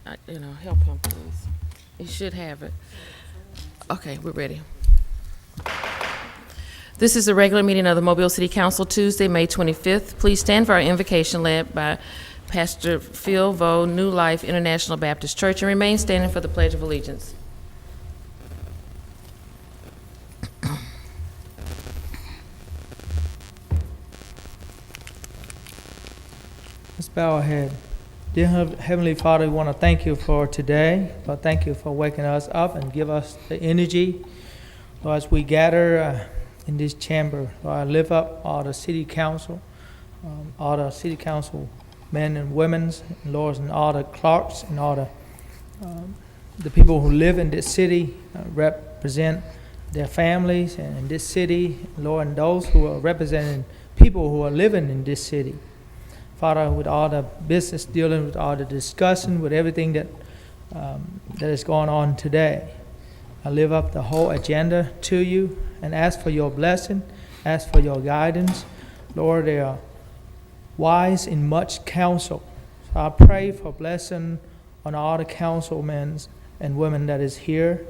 help him, please. He should have it. Okay, we're ready. This is the regular meeting of the Mobile City Council, Tuesday, May 25th. Please stand for our invocation led by Pastor Phil Vo, New Life International Baptist Church, and remain standing for the Pledge of Allegiance. Let's bow our head. Dear Heavenly Father, we want to thank you for today. Lord, thank you for waking us up and give us the energy. Lord, as we gather in this chamber, Lord, I lift up all the city council, men and women, and Lord, and all the clerks and all the people who live in this city, represent their families and in this city, Lord, and those who are representing people who are living in this city. Father, with all the business dealing, with all the discussion, with everything that is going on today, I lift up the whole agenda to you and ask for your blessing, ask for your guidance. Lord, they are wise in much counsel. So I pray for blessing on all the councilmen and women that is here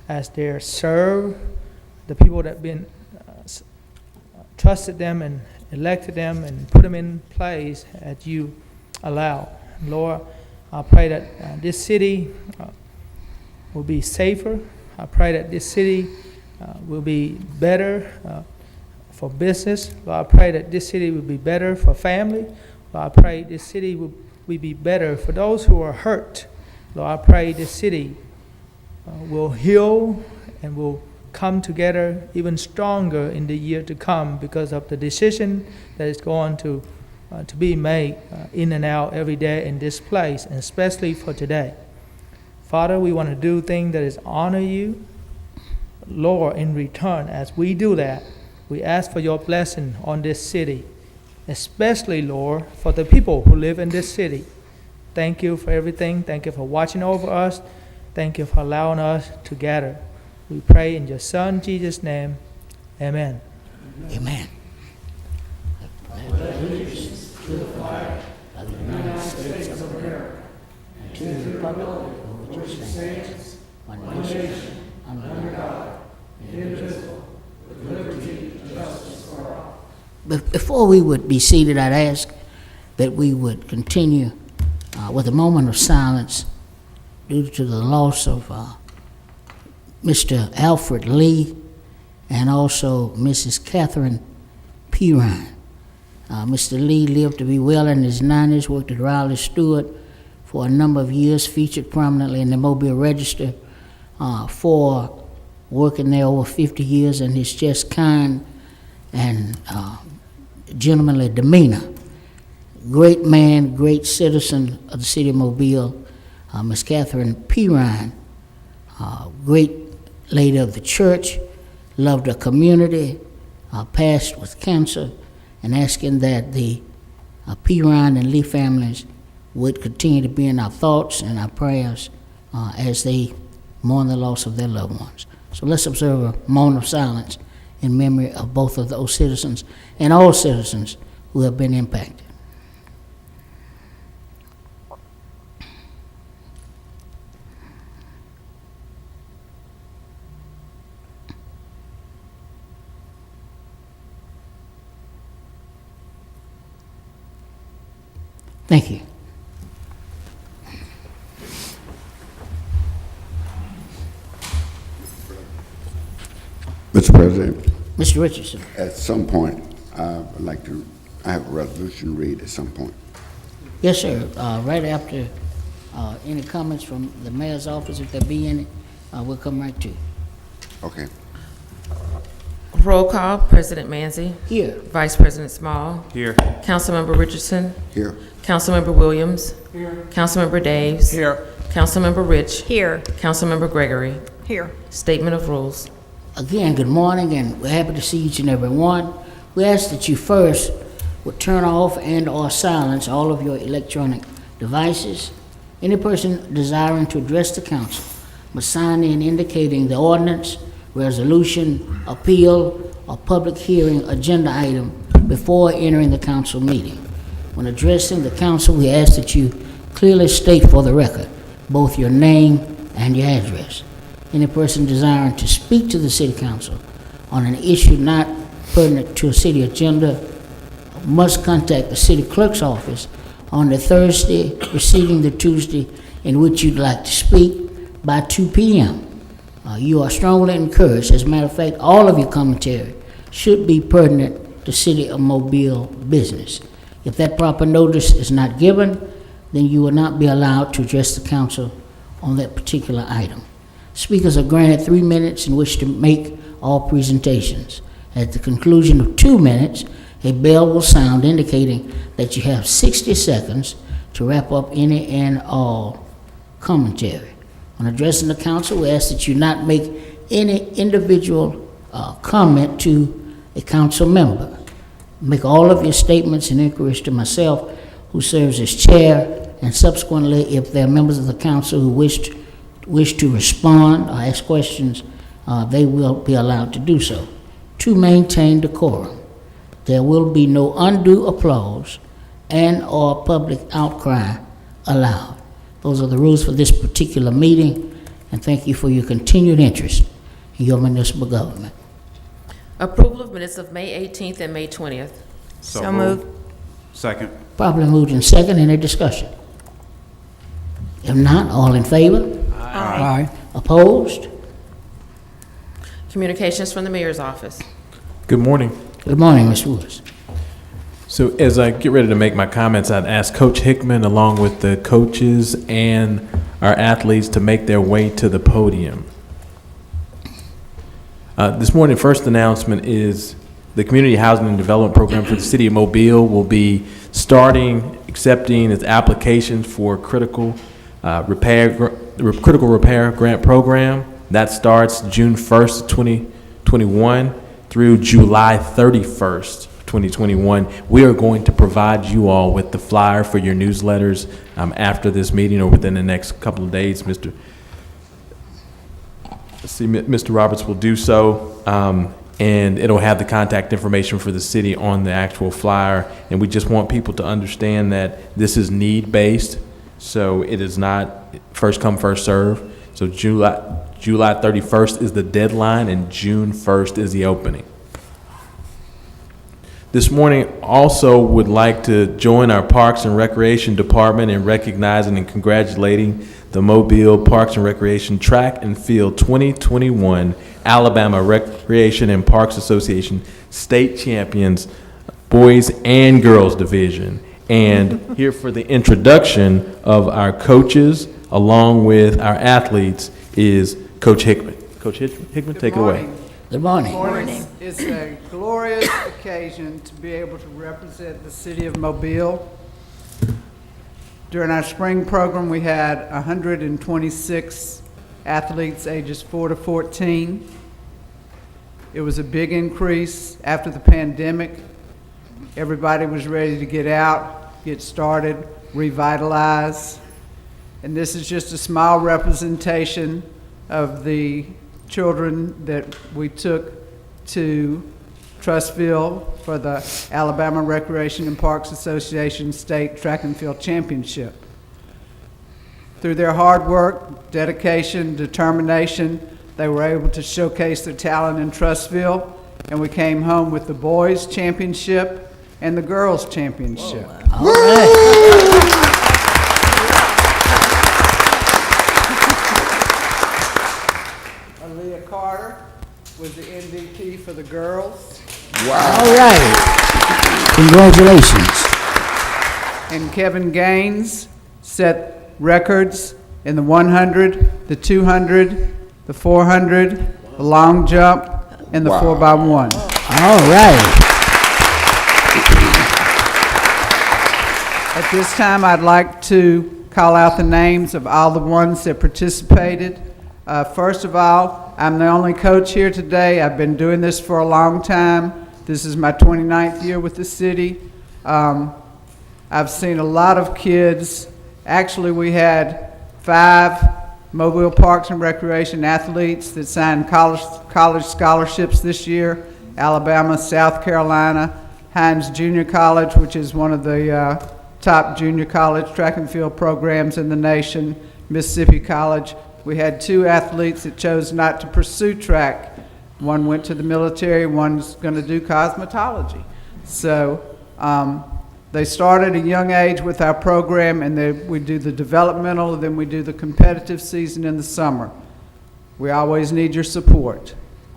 as they serve the people that have been trusted them and elected them and put them in place as you allow. Lord, I pray that this city will be safer. I pray that this city will be better for business. Lord, I pray that this city will be better for family. Lord, I pray this city will be better for those who are hurt. Lord, I pray this city will heal and will come together even stronger in the year to come because of the decision that is going to be made in and out every day in this place, and especially for today. Father, we want to do things that is honor you. Lord, in return, as we do that, we ask for your blessing on this city, especially, Lord, for the people who live in this city. Thank you for everything. Thank you for watching over us. Thank you for allowing us to gather. We pray in your Son, Jesus' name. Amen. Amen. Allegiance to the flag of the United States of America and to the republic for which it stands, one nation, under God, indivisible, with liberty and justice for all. Before we would be seated, I'd ask that we would continue with a moment of silence due to the loss of Mr. Alfred Lee and also Mrs. Catherine Pirine. Mr. Lee lived to be well in his 90s, worked at Riley Stewart for a number of years, featured prominently in the Mobile Register for working there over 50 years, and his just kind and gentlemanly demeanor. Great man, great citizen of the city of Mobile. Miss Catherine Pirine, great lady of the church, loved her community, passed with cancer, and asking that the Pirine and Lee families would continue to be in our thoughts and our prayers as they mourn the loss of their loved ones. So let's observe a moment of silence in memory of both of those citizens and all citizens who have been impacted. Thank you. Mr. President, Mr. Richardson. at some point, I would like to, I have a resolution read at some point. Yes, sir. Right after any comments from the mayor's office, if there be any, we'll come right to you. Okay. Roll call, President Manzi. Here. Vice President Small. Here. Councilmember Richardson. Here. Councilmember Williams. Here. Councilmember Daves. Here. Councilmember Rich. Here. Councilmember Gregory. Here. Statement of rules. Again, good morning, and we're happy to see each and every one. We ask that you first would turn off and/or silence all of your electronic devices. Any person desiring to address the council must sign in indicating the ordinance, resolution, appeal, or public hearing agenda item before entering the council meeting. When addressing the council, we ask that you clearly state for the record both your name and your address. Any person desiring to speak to the City Council on an issue not pertinent to a city agenda must contact the City Clerk's office on the Thursday preceding the Tuesday in which you'd like to speak by 2 p.m. You are strongly encouraged. As a matter of fact, all of your commentary should be pertinent to City of Mobile business. If that proper notice is not given, then you will not be allowed to address the council on that particular item. Speakers are granted 3 minutes in which to make all presentations. At the conclusion of 2 minutes, a bell will sound indicating that you have 60 seconds to wrap up any and all commentary. When addressing the council, we ask that you not make any individual comment to a council member. Make all of your statements and inquiries to myself, who serves as chair, and subsequently, if there are members of the council who wish to respond or ask questions, they will be allowed to do so. To maintain decorum, there will be no undue applause and or public outcry allowed. Those are the rules for this particular meeting, and thank you for your continued interest in your municipal government. Approval of minutes of May 18th and May 20th. So moved. Second. Properly moved in second. Any discussion? If not, all in favor? Aye. Opposed? Communications from the mayor's office. Good morning. Good morning, Ms. Woods. So as I get ready to make my comments, I'd ask Coach Hickman, along with the coaches and our athletes, to make their way to the podium. This morning, first announcement is the Community Housing and Development Program for the City of Mobile will be starting accepting its applications for critical repair grant program. That starts June 1st, 2021 through July 31st, 2021. We are going to provide you all with the flyer for your newsletters after this meeting or within the next couple of days. Mr. Roberts will do so, and it'll have the contact information for the city on the actual flyer. And we just want people to understand that this is need-based, so it is not first come, first serve. So July 31st is the deadline, and June 1st is the opening. This morning, also would like to join our Parks and Recreation Department in recognizing and congratulating the Mobile Parks and Recreation Track and Field 2021 Alabama Recreation and Parks Association State Champions, Boys and Girls Division. And here for the introduction of our coaches, along with our athletes, is Coach Hickman. Coach Hickman, take it away. Good morning. It's a glorious occasion to be able to represent the city of Mobile. During our spring program, we had 126 athletes ages 4 to 14. It was a big increase after the pandemic. Everybody was ready to get out, get started, revitalize. And this is just a small representation of the children that we took to Trustville for the Alabama Recreation and Parks Association State Track and Field Championship. Through their hard work, dedication, determination, they were able to showcase their talent in Trustville, and we came home with the boys' championship and the girls' championship. All right. Carter was the MVP for the girls. Wow. All right. Congratulations. And Kevin Gaines set records in the 100, the 200, the 400, the long jump, and the 4x1. All right. At this time, I'd like to call out the names of all the ones that participated. First of all, I'm the only coach here today. I've been doing this for a long time. This is my 29th year with the city. I've seen a lot of kids. Actually, we had 5 Mobile Parks and Recreation athletes that signed college scholarships this year. Alabama, South Carolina, Hines Junior College, which is one of the top junior college track and field programs in the nation, Mississippi College. We had 2 athletes that chose not to pursue track. One went to the military, one's going to do cosmetology. So they started at a young age with our program, and we do the developmental, and then we do the competitive season in the summer. We always need your support,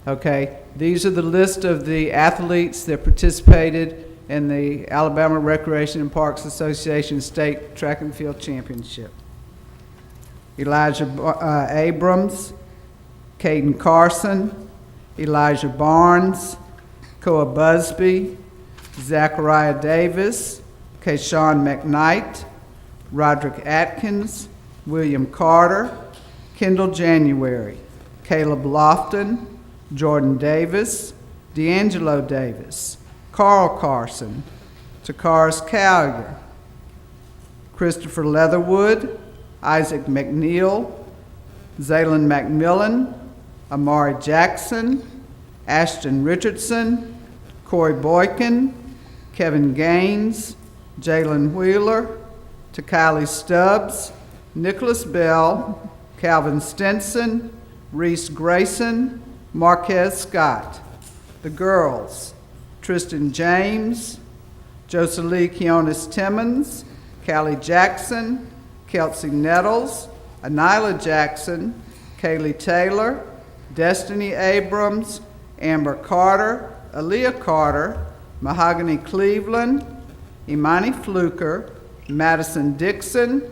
okay? These are the list of the athletes that participated in the Alabama Recreation and Parks Association State Track and Field Championship. Elijah Abrams, Caden Carson, Elijah Barnes, Koa Busby, Zachariah Davis, Kayshawn McKnight, Roderick Atkins, William Carter, Kendall January, Caleb Lofton, Jordan Davis, D'Angelo Davis, Carl Carson, Takaris Callier, Christopher Leatherwood, Isaac McNeil, Zaylin McMillan, Amari Jackson, Ashton Richardson, Corey Boykin, Kevin Gaines, Jalen Wheeler, Takali Stubbs, Nicholas Bell, Calvin Stinson, Reese Grayson, Marquez Scott. The girls, Tristan James, Joselee Keonis Timmons, Callie Jackson, Kelsey Nettles, Anila Jackson, Kaylee Taylor, Destiny Abrams, Amber Carter, Aaliyah Carter, Mahogany Cleveland, Imani Fluker, Madison Dixon,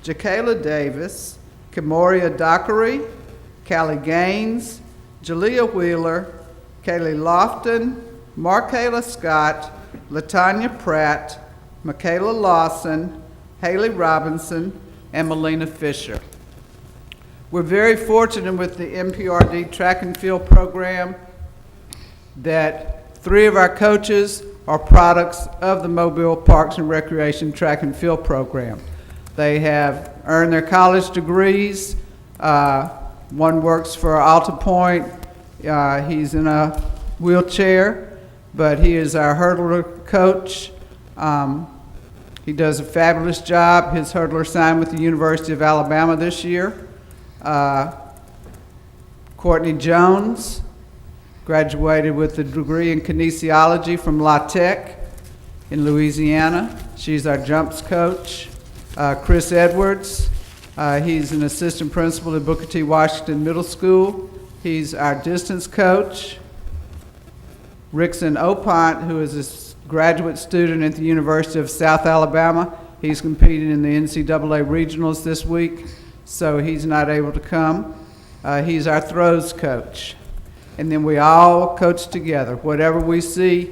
Jakayla Davis, Kimoria Dockery, Callie Gaines, Jalea Wheeler, Kaylee Lofton, Markayla Scott, Latanya Pratt, Michaela Lawson, Haley Robinson, and Melina Fisher. We're very fortunate with the MPRD track and field program that 3 of our coaches are products of the Mobile Parks and Recreation track and field program. They have earned their college degrees. One works for Alta Point. He's in a wheelchair, but he is our hurdler coach. He does a fabulous job. His hurdler signed with the University of Alabama this year. Courtney Jones graduated with a degree in kinesiology from La Tech in Louisiana. She's our jumps coach. Chris Edwards, he's an assistant principal at Booker T. Washington Middle School. He's our distance coach. Rickson Opont, who is a graduate student at the University of South Alabama. He's competing in the NCAA regionals this week, so he's not able to come. He's our throws coach. And then we all coach together. Whatever we see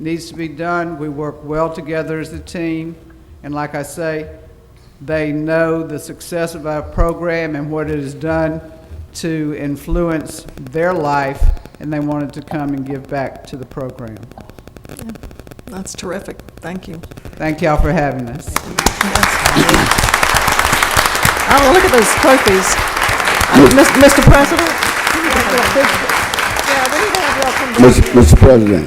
needs to be done, we work well together as a team. And like I say, they know the success of our program and what it has done to influence their life, and they wanted to come and give back to the program. That's terrific. Thank you. Thank y'all for having us. Oh, look at those trophies. Mr. President? Yeah, we need to have y'all come down. Mr. President,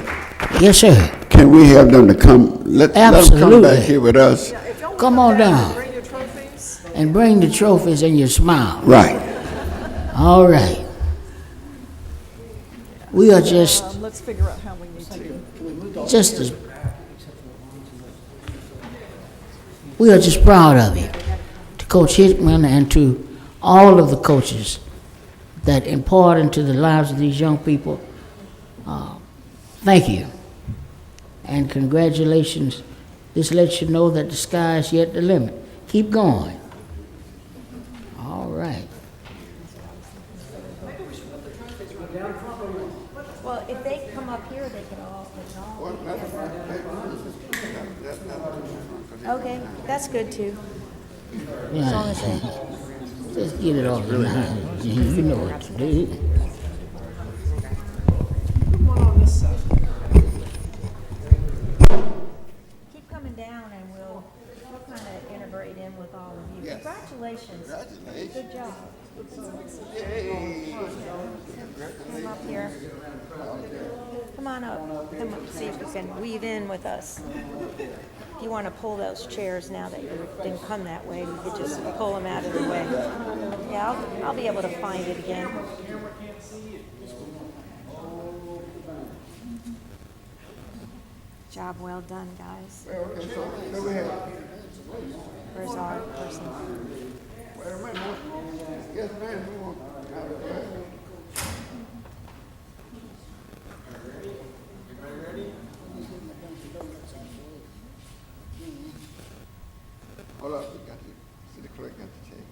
Yes, sir. can we have them to come, let them come Absolutely. back here with us? Come on down Bring your trophies. and bring the trophies and your smile. Right. All right. We are just Let's figure out how we need to. as we are just proud of you, to Coach Hickman and to all of the coaches that impart into the lives of these young people. Thank you and congratulations. This lets you know that the sky is yet the limit. Keep going. All right. Well, if they come up here, they can all. Okay, that's good too. As long as they. Just get it off. You know what to do. One on this side. Keep coming down and we'll kind of integrate in with all of you. Congratulations. Good job. Come up here. Come on up. Come up, see if you can weave in with us. If you want to pull those chairs now that you didn't come that way, we could just pull them out of the way. Yeah, I'll be able to find it again. Job well done, guys. Where's our person? Wait a minute. Yes, ma'am. Hold up, we got the city clerk got the check.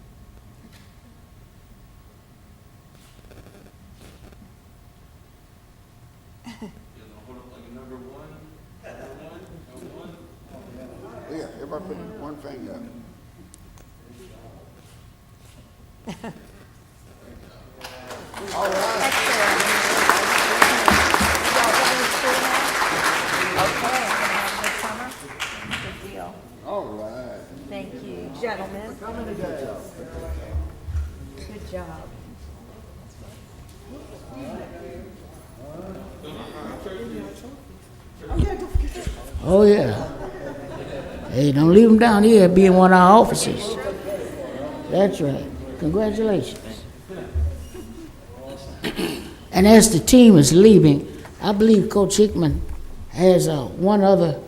Yeah, everybody put one finger up. All right. Okay, have a good summer. Good deal. All right. Thank you, gentlemen. Good job. Oh, yeah. Hey, don't leave them down here, be in one of our offices. That's right. Congratulations. And as the team is leaving, I believe Coach Hickman has one other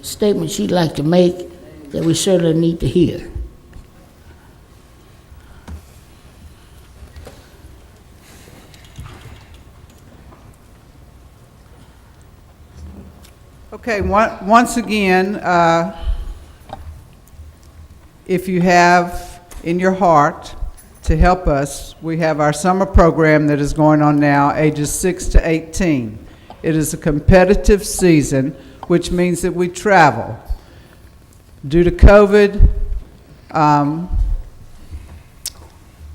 statement she'd like to make that we certainly need to hear. Okay, once again, if you have in your heart to help us, we have our summer program that is going on now, ages 6 to 18. It is a competitive season, which means that we travel. Due to COVID,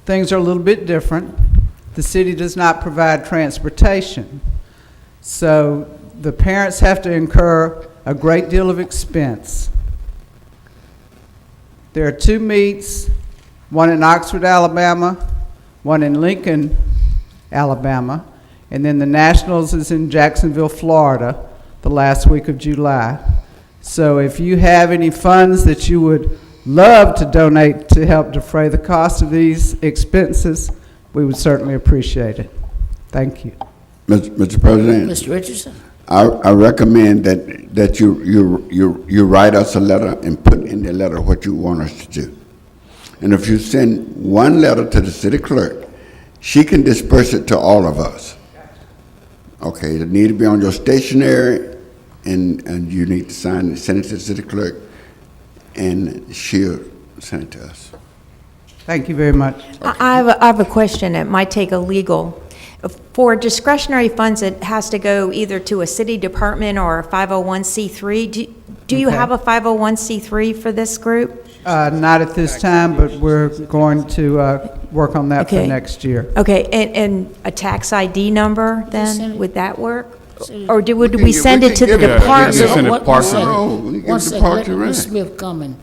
things are a little bit different. The city does not provide transportation. So the parents have to incur a great deal of expense. There are 2 meets, one in Oxford, Alabama, one in Lincoln, Alabama, and then the Nationals is in Jacksonville, Florida, the last week of July. So if you have any funds that you would love to donate to help defray the cost of these expenses, we would certainly appreciate it. Thank you. Mr. President, Mr. Richardson? I recommend that you write us a letter and put in the letter what you want us to do. And if you send one letter to the city clerk, she can disperse it to all of us. Okay, it need to be on your stationery, and you need to send it to the city clerk, and she'll send it to us. Thank you very much. I have a question that might take a legal. For discretionary funds, it has to go either to a city department or a 501c3. Do you Okay. have a 501c3 for this group? Not at this time, but we're going to work on that for Okay. next year. Okay, and a tax ID number then, would that work? Or would can we give- send we it can to the give it- department? Just send it to Parks and Rec. No, we give One it to second, Parks let and Rec. Ms. Smith come in.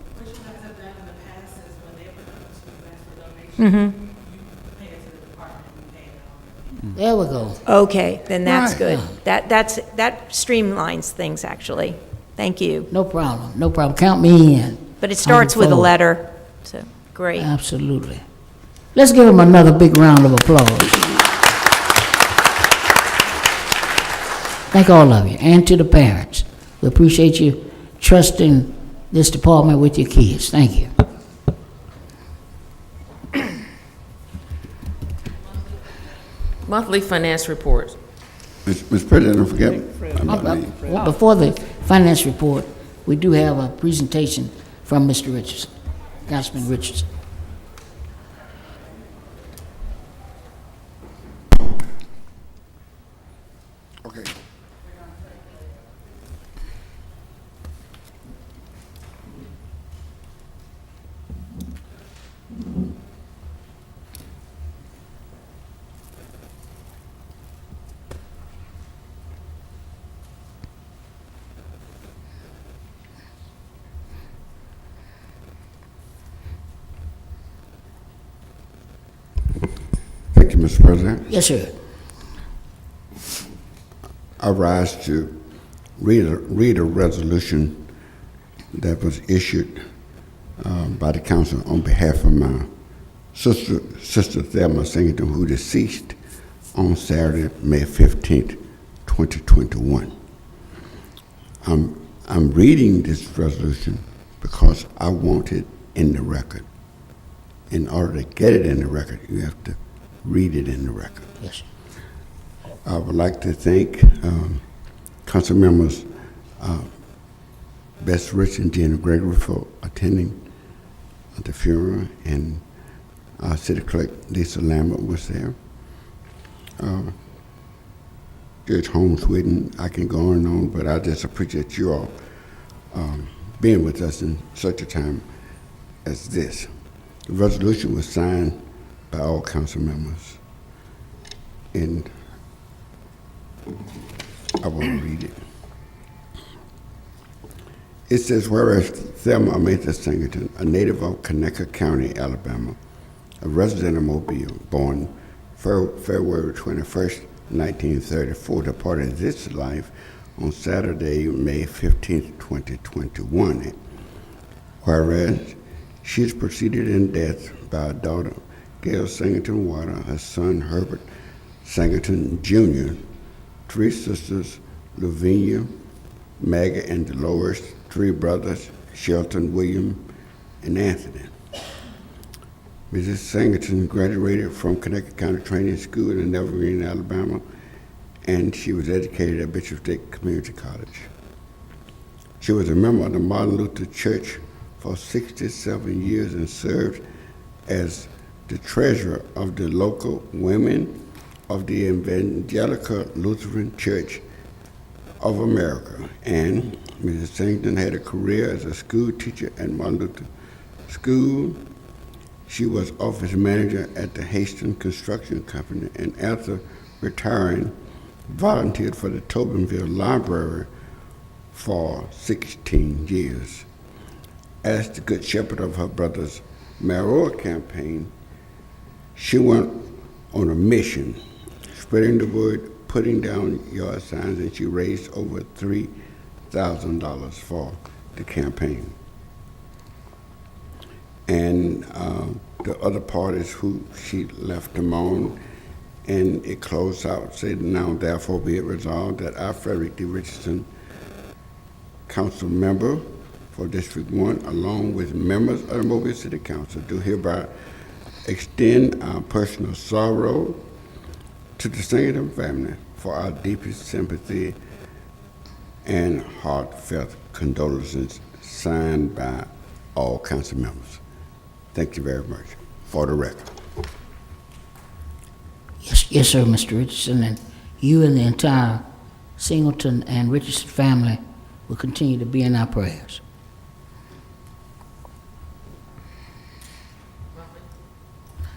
There we go. Okay, then that's Right. good. That streamlines things, actually. Thank you. No problem, no problem. Count me in. But it starts with a forward. letter, so, great. Absolutely. Let's give him another big round of applause. Thank all of you, and to the parents. We appreciate you trusting this department with your kids. Thank you. Monthly finance report. Mr. President, don't forget about me. Before the finance report, we do have a presentation from Mr. Richardson, Councilman Richardson. Okay. Thank you, Mr. President. Yes, sir. I rise to read a resolution that was issued by the council on behalf of my Sister Thelma Singleton, who deceased on Saturday, May 15th, 2021. I'm reading this resolution because I want it in the record. In order to get it in the record, you have to read it in the record. Yes. I would like to thank council members Bess Rich and Gina Gregory for attending the funeral, and our city clerk Lisa Lambert was there. Judge Holmes Whitten, I can go on and on, but I just appreciate you all being with us in such a time as this. The resolution was signed by all council members, and I want to read it. It says, whereas Thelma Ametha Singleton, a native of Conecuh County, Alabama, a resident of Mobile, born February 21st, 1934, departed this life on Saturday, May 15th, 2021. Whereas she is preceded in death by a daughter, Gail Singleton Water, her son, Herbert Singleton Jr., three sisters, Lavinia, Maggie, and Dolores, three brothers, Shelton, William, and Anthony. Mrs. Singleton graduated from Conecuh County Training School in Evergreen, Alabama, and she was educated at Bishop State Community College. She was a member of the Martin Luther Church for 67 years and served as the treasurer of the local Women of the Evangelical Lutheran Church of America. And Mrs. Singleton had a career as a school teacher at Martin Luther School. She was office manager at the Hastings Construction Company, and after retiring, volunteered for the Tobinville Library for 16 years. As the good shepherd of her brother's mayoral campaign, she went on a mission, spreading the word, putting down yard signs, and she raised over $3,000 for the campaign. And the other parties who she left them on, and it closed out, said, now therefore be it resolved that I, Frederick D. Richardson, council member for District 1, along with members of the Mobile City Council, do hereby extend our personal sorrow to the Singleton family for our deepest sympathy and heartfelt condolences, signed by all council members. Thank you very much. For the record. Yes, sir, Mr. Richardson, and you and the entire Singleton and Richardson family will continue to be in our prayers.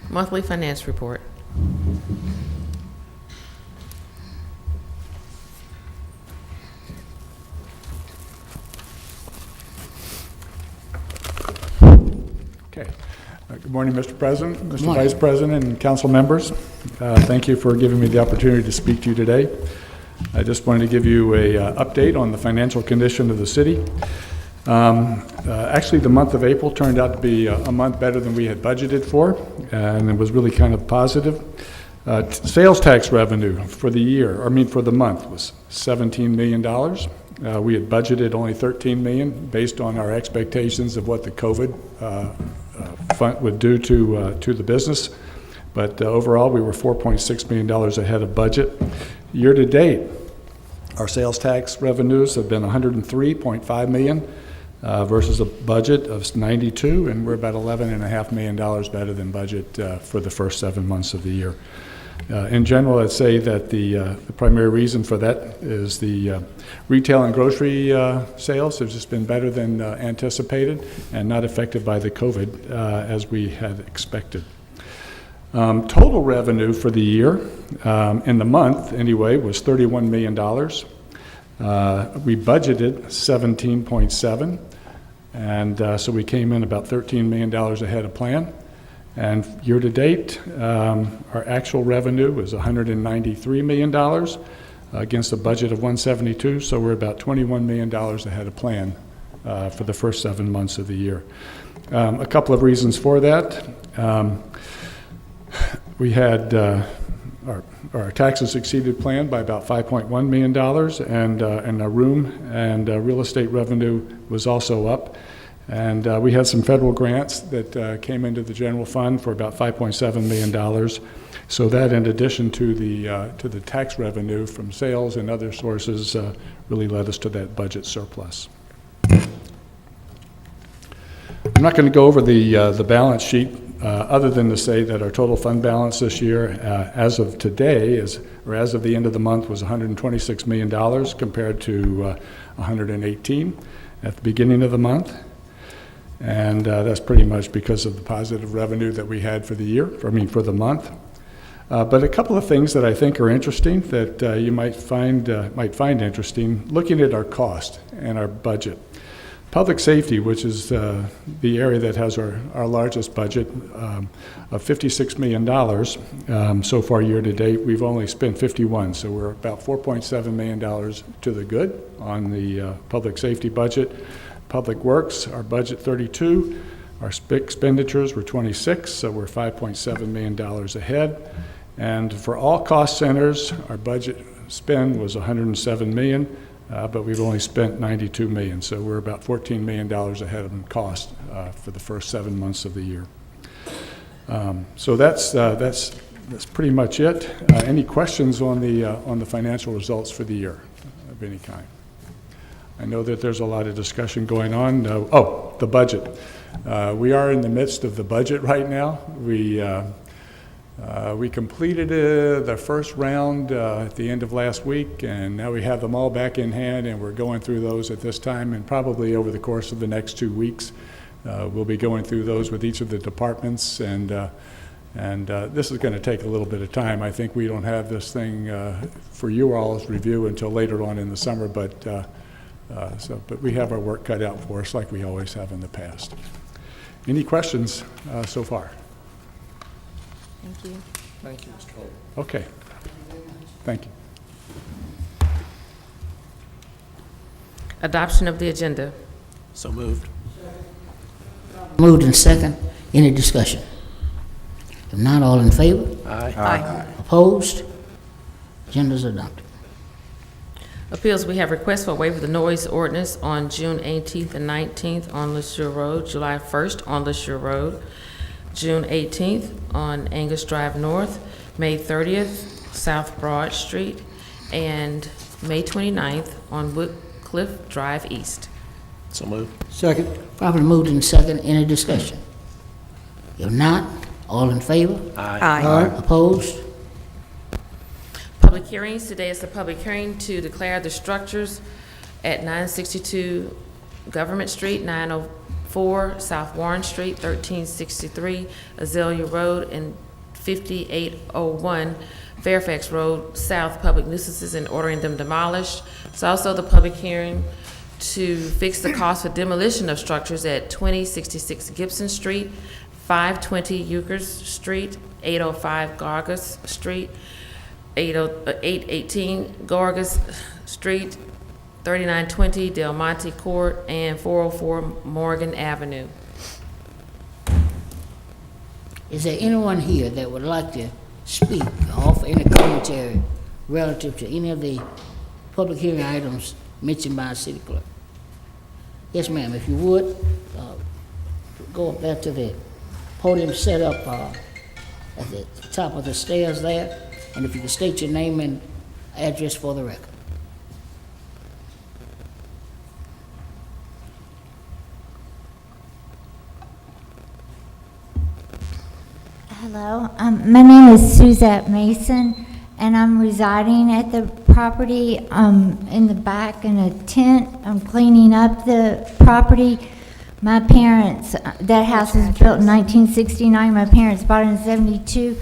Monthly finance report. Okay. Good morning, Mr. President, Mr. Vice President, and council members. Thank you for giving me the opportunity to speak to you today. I just wanted to give you a update on the financial condition of the city. Actually, the month of April turned out to be a month better than we had budgeted for, and it was really kind of positive. Sales tax revenue for the year, for the month, was $17 million. We had budgeted only $13 million based on our expectations of what the COVID fund would do to the business. But overall, we were $4.6 million ahead of budget. Year to date, our sales tax revenues have been $103.5 million versus a budget of 92, and we're about $11.5 million better than budget for the first 7 months of the year. In general, I'd say that the primary reason for that is the retail and grocery sales have just been better than anticipated and not affected by the COVID as we had expected. Total revenue for the year, in the month anyway, was $31 million. We budgeted 17.7, and so we came in about $13 million ahead of plan. And year to date, our actual revenue was $193 million against a budget of $172, so we're about $21 million ahead of plan for the first 7 months of the year. A couple of reasons for that. We had our taxes exceeded plan by about $5.1 million, and our room and real estate revenue was also up. And we had some federal grants that came into the general fund for about $5.7 million. So that, in addition to the tax revenue from sales and other sources, really led us to that budget surplus. I'm not going to go over the balance sheet, other than to say that our total fund balance this year, as of today, as of the end of the month, was $126 million compared to $118 at the beginning of the month. And that's pretty much because of the positive revenue that we had for the year, for the month. But a couple of things that I think are interesting that you might find interesting, looking at our cost and our budget. Public safety, which is the area that has our largest budget of $56 million so far year to date, we've only spent 51, so we're about $4.7 million to the good on the public safety budget. Public Works, our budget 32, our expenditures were 26, so we're $5.7 million ahead. And for all cost centers, our budget spend was $107 million, but we've only spent $92 million, so we're about $14 million ahead on cost for the first 7 months of the year. So that's pretty much it. Any questions on the financial results for the year of any kind? I know that there's a lot of discussion going on. The budget. We are in the midst of the budget right now. We completed the first round at the end of last week, and now we have them all back in hand, and we're going through those at this time, and probably over the course of the next 2 weeks, we'll be going through those with each of the departments, and this is going to take a little bit of time. I think we don't have this thing for you all's review until later on in the summer, but we have our work cut out for us like we always have in the past. Any questions so far? Thank you. Thank you, Mr. Holt. Okay. Thank you. Adoption of the agenda. So moved. Moved and second. Any discussion? If not, all in favor? Aye. Opposed? Agenda's adopted. Appeals, we have requests for waiver of the noise ordinance on June 18th and 19th on LaSure Road, July 1st on LaSure Road, June 18th on Angus Drive North, May 30th, South Broad Street, and May 29th on Woodcliff Drive East. So moved. Second. Properly moved and second. Any discussion? If not, all in favor? Aye. Opposed? Public hearings. Today is the public hearing to declare the structures at 962 Government Street, 904 South Warren Street, 1363 Azalea Road, and 5801 Fairfax Road South public nuisances and ordering them demolished. It's also the public hearing to fix the cost of demolition of structures at 2066 Gibson Street, 520 Euchers Street, 805 Gargus Street, 818 Gargus Street, 3920 Del Monte Court, and 404 Morgan Avenue. Is there anyone here that would like to speak or offer any commentary relative to any of the public hearing items mentioned by the city clerk? Yes, ma'am. If you would, go up there to the podium set up at the top of the stairs there, and if you could state your name and address for the record. Hello, my name is Suzette Mason, and I'm residing at the property in the back in a tent. I'm cleaning up the property. My parents, that house was built in 1969. My parents bought it in 72.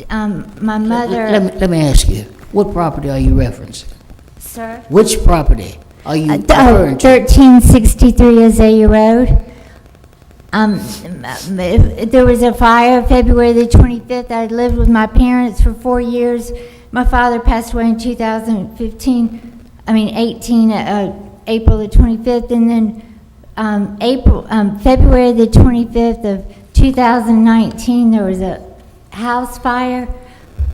My mother... Let me ask you, what property are you referencing? Sir? Which property are you referring to? 1363 Azalea Road. There was a fire February the 25th. I lived with my parents for 4 years. My father passed away in 2018, April the 25th, and then February the 25th of 2019, there was a house fire.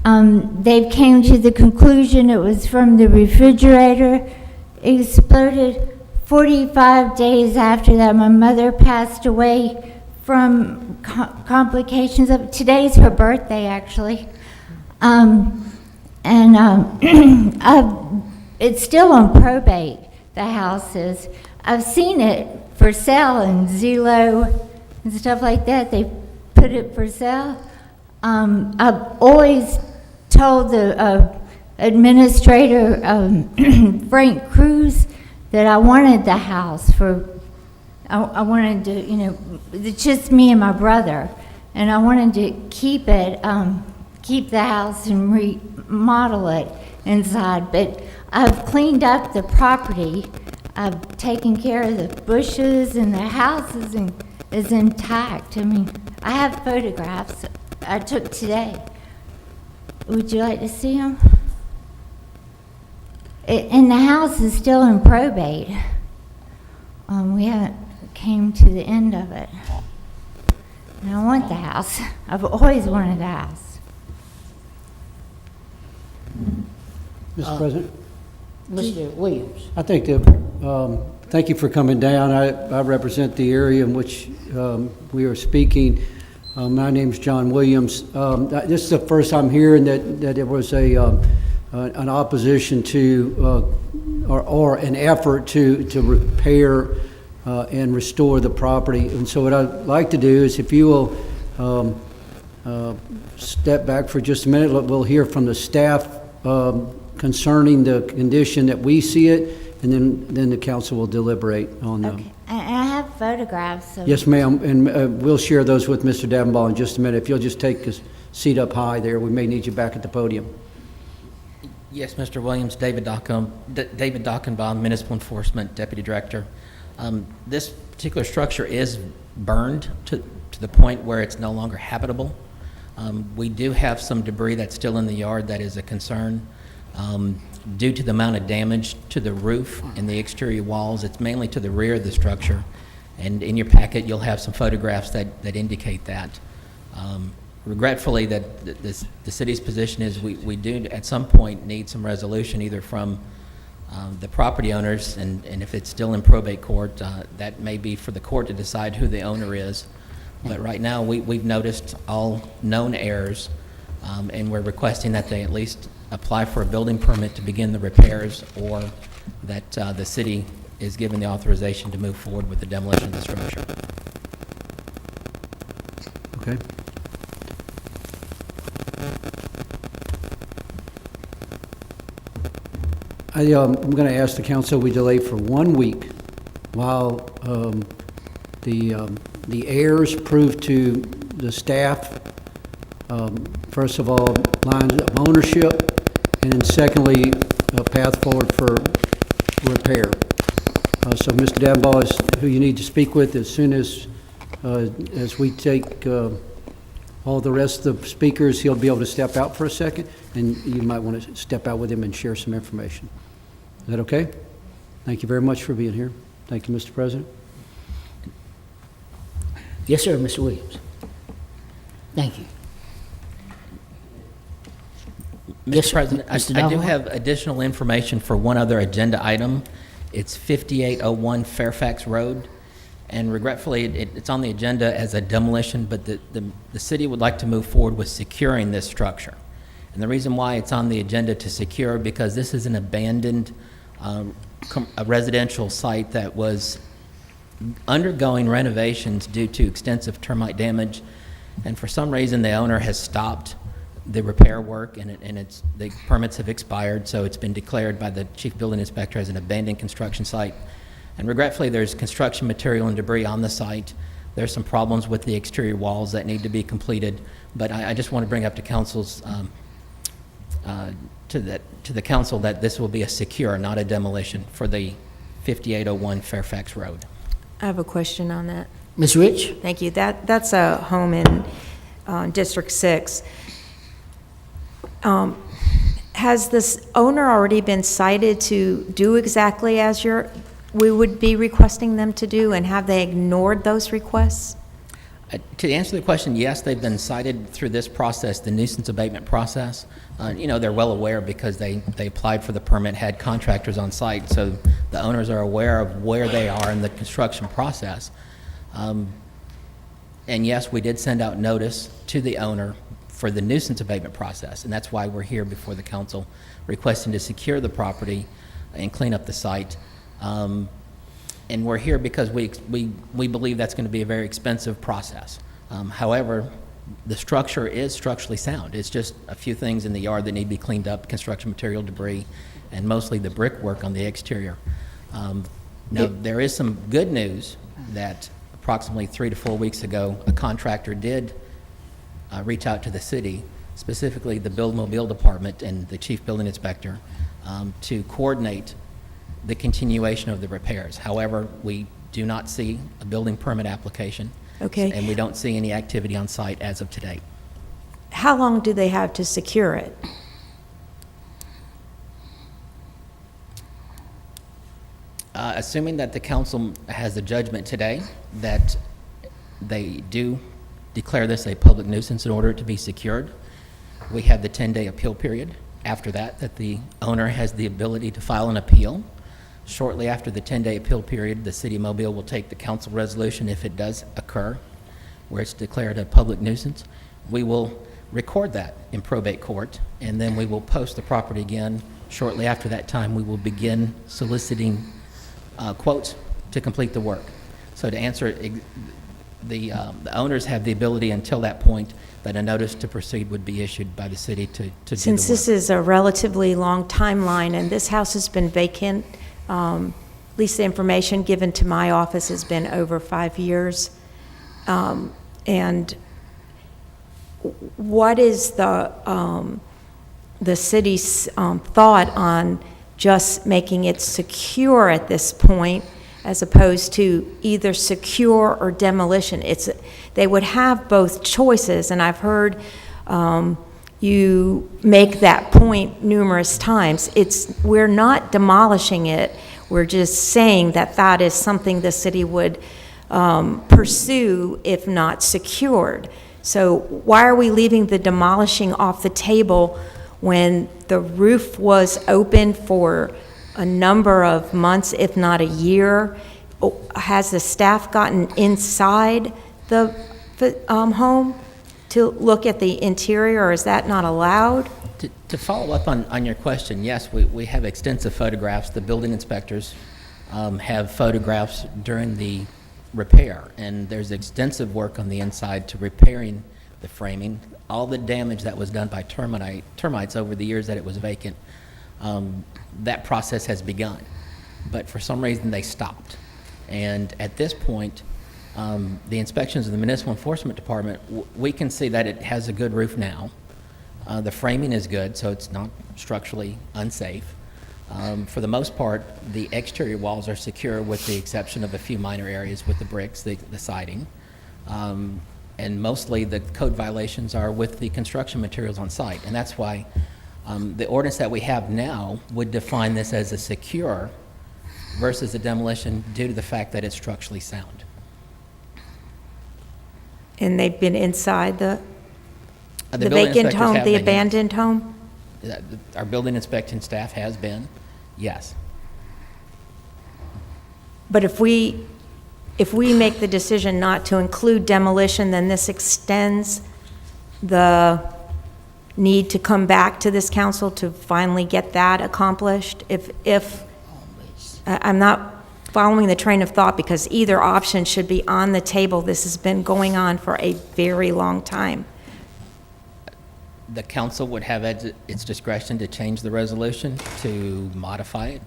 They came to the conclusion it was from the refrigerator. It exploded 45 days after that. My mother passed away from complications of, today's her birthday actually. It's still on probate, the house is. I've seen it for sale in Zillow and stuff like that. They put it for sale. I've always told the administrator, Frank Cruz, that I wanted the house for, I wanted to, you know, it's just me and my brother, and I wanted to keep it, keep the house and remodel it inside. But I've cleaned up the property. I've taken care of the bushes, and the house is intact. I mean, I have photographs I took today. Would you like to see them? And the house is still in probate. We haven't came to the end of it. And I want the house. I've always wanted the house. Mr. President? Mr. Williams. I think thank you for coming down. I represent the area in which we are speaking. My name's John Williams. This is the first I'm hearing that there was an opposition to or an effort to repair and restore the property. And so what I'd like to do is, if you will step back for just a minute, we'll hear from the staff concerning the condition that we see it, and then the council will deliberate on them. Okay. And I have photographs of. Yes, ma'am, and we'll share those with Mr. Davenbaugh in just a minute. If you'll just take a seat up high there, we may need you back at the podium. Yes, Mr. Williams, David Dockenbaum, Municipal Enforcement Deputy Director. This particular structure is burned to the point where it's no longer habitable. We do have some debris that's still in the yard that is a concern. Due to the amount of damage to the roof and the exterior walls, it's mainly to the rear of the structure. And in your packet, you'll have some photographs that indicate that. Regretfully, that the city's position is we do at some point need some resolution either from the property owners, and if it's still in probate court, that may be for the court to decide who the owner is. But right now, we've noticed all known errors, and we're requesting that they at least apply for a building permit to begin the repairs, or that the city is given the authorization to move forward with the demolition of the structure. Okay. I'm going to ask the council we delay for 1 week while the heirs prove to the staff, first of all, lines of ownership, and then secondly, a path forward for repair. So Mr. Davenbaugh is who you need to speak with as soon as we take all the rest of the speakers. He'll be able to step out for a second, and you might want to step out with him and share some information. Is that okay? Thank you very much for being here. Thank you, Mr. President. Yes, sir, Mr. Williams. Thank you. Mr. President, Mr. I do Davenport? have additional information for one other agenda item. It's 5801 Fairfax Road, and regretfully, it's on the agenda as a demolition, but the city would like to move forward with securing this structure. And the reason why it's on the agenda to secure, because this is an abandoned a residential site that was undergoing renovations due to extensive termite damage, and for some reason the owner has stopped the repair work, and the permits have expired, so it's been declared by the chief building inspector as an abandoned construction site. And regretfully, there's construction material and debris on the site. There's some problems with the exterior walls that need to be completed, but I just want to bring up to council's to the council that this will be a secure, not a demolition, for the 5801 Fairfax Road. I have a question on that. Ms. Rich? Thank you. That's a home in District 6. Has this owner already been cited to do exactly as we would be requesting them to do, and have they ignored those requests? To answer the question, yes, they've been cited through this process, the nuisance abatement process. They're well aware because they applied for the permit, had contractors on site, so the owners are aware of where they are in the construction process. And yes, we did send out notice to the owner for the nuisance abatement process, and that's why we're here before the council requesting to secure the property and clean up the site. And we're here because we believe that's going to be a very expensive process. However, the structure is structurally sound. It's just a few things in the yard that need to be cleaned up, construction material debris, and mostly the brickwork on the exterior. Now, there is some good news that approximately 3 to 4 weeks ago, a contractor did reach out to the city, specifically the Build-Mobile Department and the Chief Building Inspector, to coordinate the continuation of the repairs. However, we do not see a building permit application. Okay. And we don't see any activity on site as of today. How long do they have to secure it? Assuming that the council has a judgment today that they do declare this a public nuisance in order to be secured, we have the 10-day appeal period. After that the owner has the ability to file an appeal. Shortly after the 10-day appeal period, the City of Mobile will take the council resolution, if it does occur, where it's declared a public nuisance. We will record that in probate court, and then we will post the property again. Shortly after that time, we will begin soliciting quotes to complete the work. So to answer it, the owners have the ability until that point that a notice to proceed would be issued by the city to do the work. Since this is a relatively long timeline, and this house has been vacant, at least the information given to my office has been over 5 years. And what is the city's thought on just making it secure at this point, as opposed to either secure or demolition? They would have both choices, and I've heard you make that point numerous times. We're not demolishing it. We're just saying that is something the city would pursue if not secured. So why are we leaving the demolishing off the table when the roof was open for a number of months, if not a year? Has the staff gotten inside the home to look at the interior, or is that not allowed? To follow up on your question, yes, we have extensive photographs. The building inspectors have photographs during the repair, and there's extensive work on the inside to repairing the framing. All the damage that was done by termites over the years that it was vacant, that process has begun. But for some reason, they stopped. And at this point, the inspections of the Municipal Enforcement Department, we can see that it has a good roof now. The framing is good, so it's not structurally unsafe. For the most part, the exterior walls are secure with the exception of a few minor areas with the bricks, the siding. And mostly the code violations are with the construction materials on site. And that's why the ordinance that we have now would define this as a secure versus a demolition due to the fact that it's structurally sound. And they've been inside the building vacant inspectors home, have the been, abandoned home? Our building inspection staff has been, yes. But if we make the decision not to include demolition, then this extends the need to come back to this council to finally get that accomplished? I'm not following the train of thought, because either option should be on the table. This has been going on for a very long time. The council would have its discretion to change the resolution, to modify it,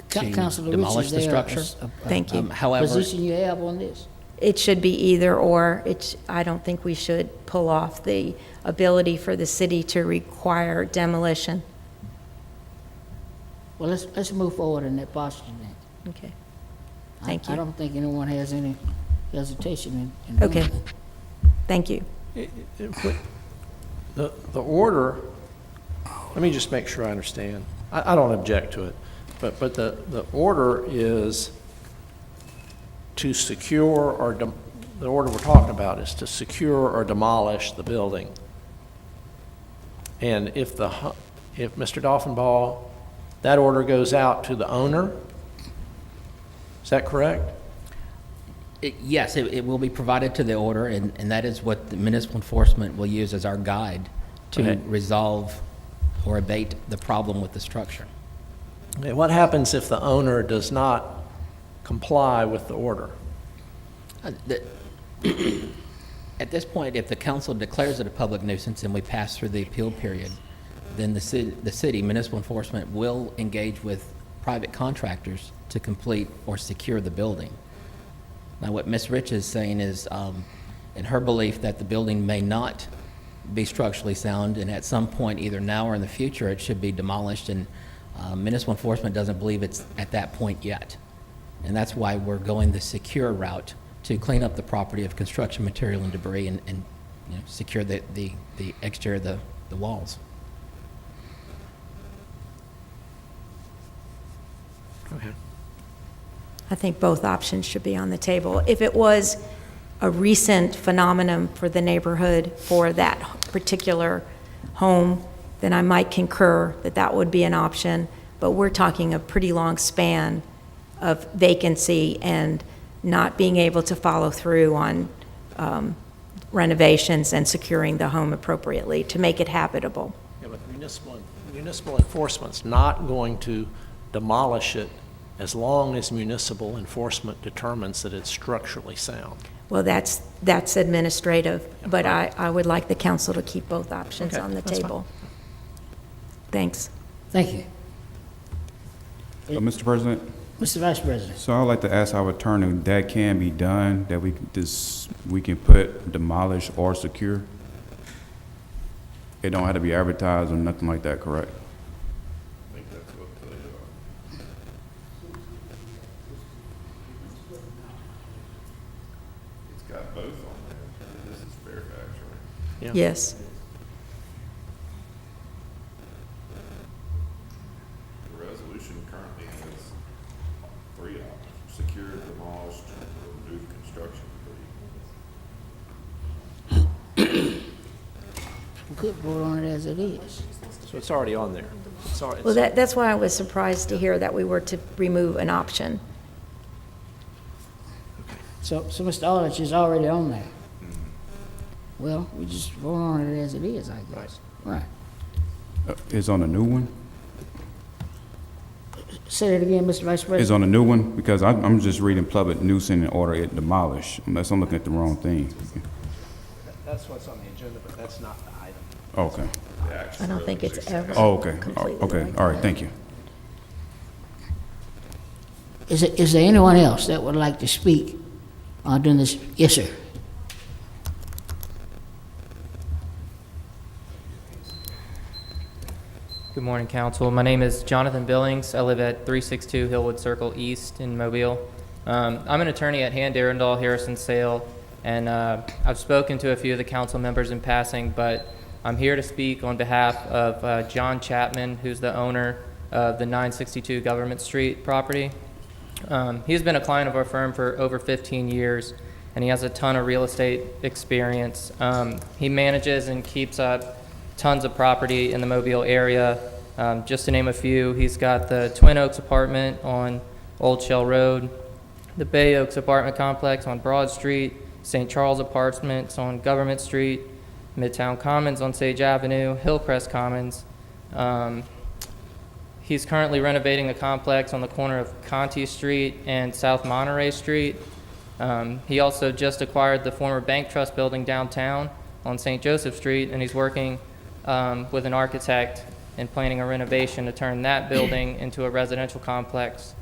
to Councilor demolish the structure. Thank you. However, Position you have on this? It should be either or. I don't think we should pull off the ability for the city to require demolition. Well, let's move forward in that posture then. Okay. Thank you. I don't think anyone has any hesitation in doing Okay. that. Thank you. The order, let me just make sure I understand. I don't object to it. But the order is to secure or, the order we're talking about is to secure or demolish the building. And if Mr. Dolphinball, that order goes out to the owner, is that correct? Yes, it will be provided to the order, and that is what the municipal enforcement will use as our guide to Okay. resolve or abate the problem with the structure. Okay, what happens if the owner does not comply with the order? At this point, if the council declares it a public nuisance and we pass through the appeal period, then the city municipal enforcement will engage with private contractors to complete or secure the building. Now, what Ms. Rich is saying is, in her belief that the building may not be structurally sound, and at some point, either now or in the future, it should be demolished, and municipal enforcement doesn't believe it's at that point yet. And that's why we're going the secure route to clean up the property of construction material and debris and you know, secure the exterior of the walls. Okay. I think both options should be on the table. If it was a recent phenomenon for the neighborhood, for that particular home, then I might concur that that would be an option. But we're talking a pretty long span of vacancy and not being able to follow through on renovations and securing the home appropriately to make it habitable. Yeah, but municipal enforcement's not going to demolish it as long as municipal enforcement determines that it's structurally sound. Well, that's administrative, but I would like the council to keep both options Okay, on the that's table. Thanks. Thank you. Mr. President, Mr. Vice President. so I'd like to ask our attorney, that can be done, that we can put demolish or secure? It don't have to be advertised or nothing like that, correct? I think that's what it's got both on there. This is Fairfax, right? Yeah. Yes. The resolution currently has three options: secure, demolished, or remove construction debris. We could vote on it as it is. So it's already on there. It's already, Well, that's why I was surprised to hear that we were to remove an option. So Mr. Aldrich is already on there. Well, we just vote on it as it is, I guess. Right. Is on a new one? Say that again, Mr. Vice Is President. on a new one? Because I'm just reading public nuisance and order it demolished, unless I'm looking at the wrong thing. that's what's on the agenda, but that's not the item. Okay. I don't think it's ever Oh, okay. completely Okay, like all right, that. thank you. Is there anyone else that would like to speak during this? Yes, sir. Good morning, Council. My name is Jonathan Billings. I live at 362 Hillwood Circle East in Mobile. I'm an attorney at Hand Arundel Harrison Sale, and I've spoken to a few of the council members in passing, but I'm here to speak on behalf of John Chapman, who's the owner of the 962 Government Street property. He's been a client of our firm for over 15 years, and he has a ton of real estate experience. He manages and keeps up tons of property in the Mobile area. Just to name a few, he's got the Twin Oaks apartment on Old Shell Road, the Bay Oaks apartment complex on Broad Street, St. Charles Apartments on Government Street, Midtown Commons on Sage Avenue, Hillcrest Commons. He's currently renovating a complex on the corner of Conti Street and South Monterey Street. He also just acquired the former Bank Trust building downtown on St. Joseph Street, and he's working with an architect and planning a renovation to turn that building into a residential complex.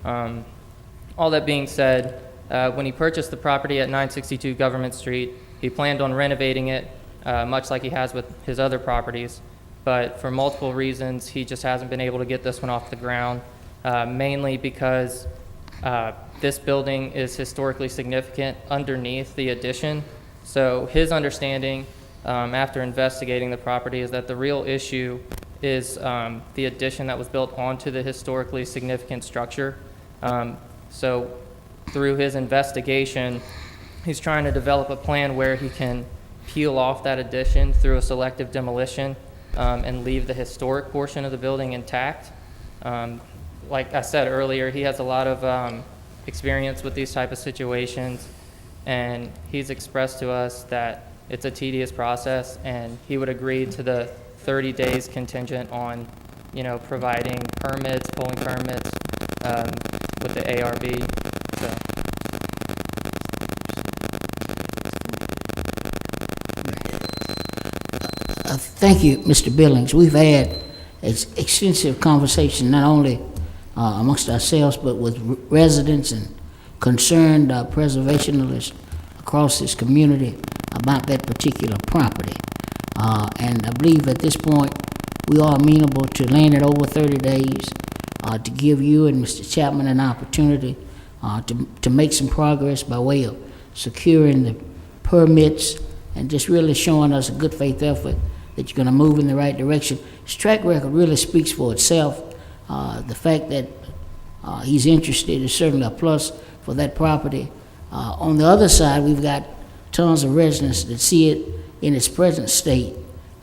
All that being said, when he purchased the property at 962 Government Street, he planned on renovating it much like he has with his other properties. But for multiple reasons, he just hasn't been able to get this one off the ground, mainly because this building is historically significant underneath the addition. So his understanding, after investigating the property, is that the real issue is the addition that was built onto the historically significant structure. So through his investigation, he's trying to develop a plan where he can peel off that addition through a selective demolition and leave the historic portion of the building intact. Like I said earlier, he has a lot of experience with these type of situations, and he's expressed to us that it's a tedious process, and he would agree to the 30 days contingent on, providing permits, pulling permits with the ARB. So. Thank you, Mr. Billings. We've had extensive conversation, not only amongst ourselves, but with residents and concerned preservationists across this community about that particular property. And I believe at this point, we are amenable to laying it over 30 days to give you and Mr. Chapman an opportunity to make some progress by way of securing the permits and just really showing us a good faith effort that you're going to move in the right direction. His track record really speaks for itself. The fact that he's interested is certainly a plus for that property. On the other side, we've got tons of residents that see it in its present state,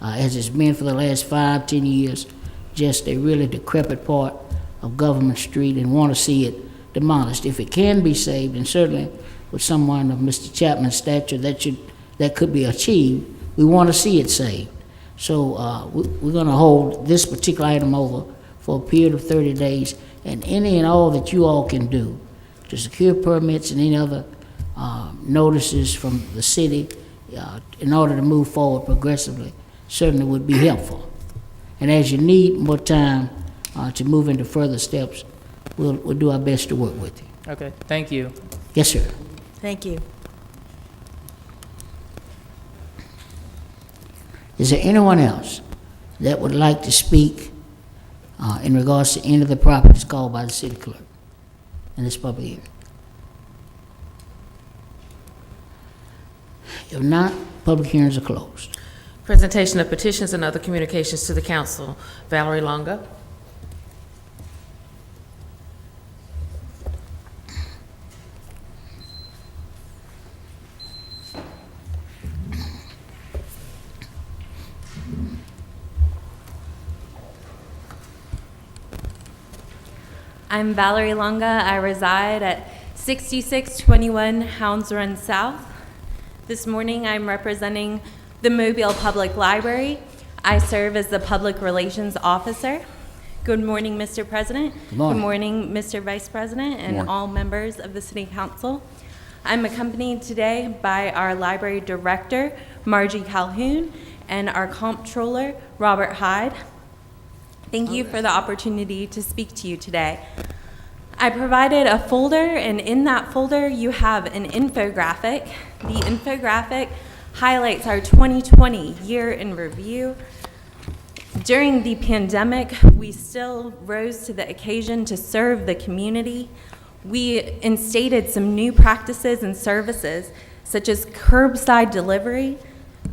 as it's been for the last 5-10 years, just a really decrepit part of Government Street, and want to see it demolished. If it can be saved, and certainly with someone of Mr. Chapman's stature, that could be achieved, we want to see it saved. So we're going to hold this particular item over for a period of 30 days, and any and all that you all can do to secure permits and any other notices from the city in order to move forward progressively certainly would be helpful. And as you need more time to move into further steps, we'll do our best to work with you. Okay, thank you. Yes, sir. Thank you. Is there anyone else that would like to speak in regards to any of the properties called by the city clerk in this public hearing? If not, public hearings are closed. Presentation of petitions and other communications to the council. Valerie Longa. I'm Valerie Longa. I reside at 6621 Hounds Run South. This morning I'm representing the Mobile Public Library. I serve as the Public Relations Officer. Good morning, Mr. President. Good morning. Good morning, Mr. Vice President, and all members of the City Council. I'm accompanied today by our Library Director, Margie Calhoun, and our Comptroller, Robert Hyde. Thank you for the opportunity to speak to you today. I provided a folder, and in that folder you have an infographic. The infographic highlights our 2020 year in review. During the pandemic, we still rose to the occasion to serve the community. We instated some new practices and services, such as curbside delivery.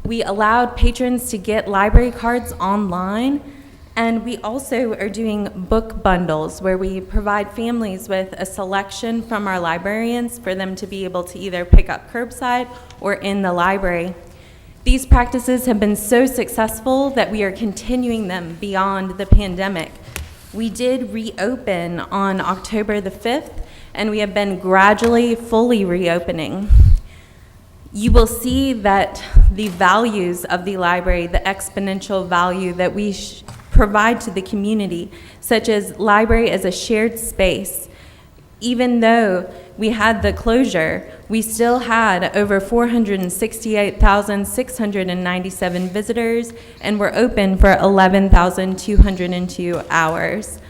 We allowed patrons to get library cards online. And we also are doing book bundles where we provide families with a selection from our librarians for them to be able to either pick up curbside or in the library. These practices have been so successful that we are continuing them beyond the pandemic. We did reopen on October the 5th, and we have been gradually fully reopening. You will see that the values of the library, the exponential value that we provide to the community, such as library as a shared space. Even though we had the closure, we still had over 468,697 visitors, and were open for 11,202 hours.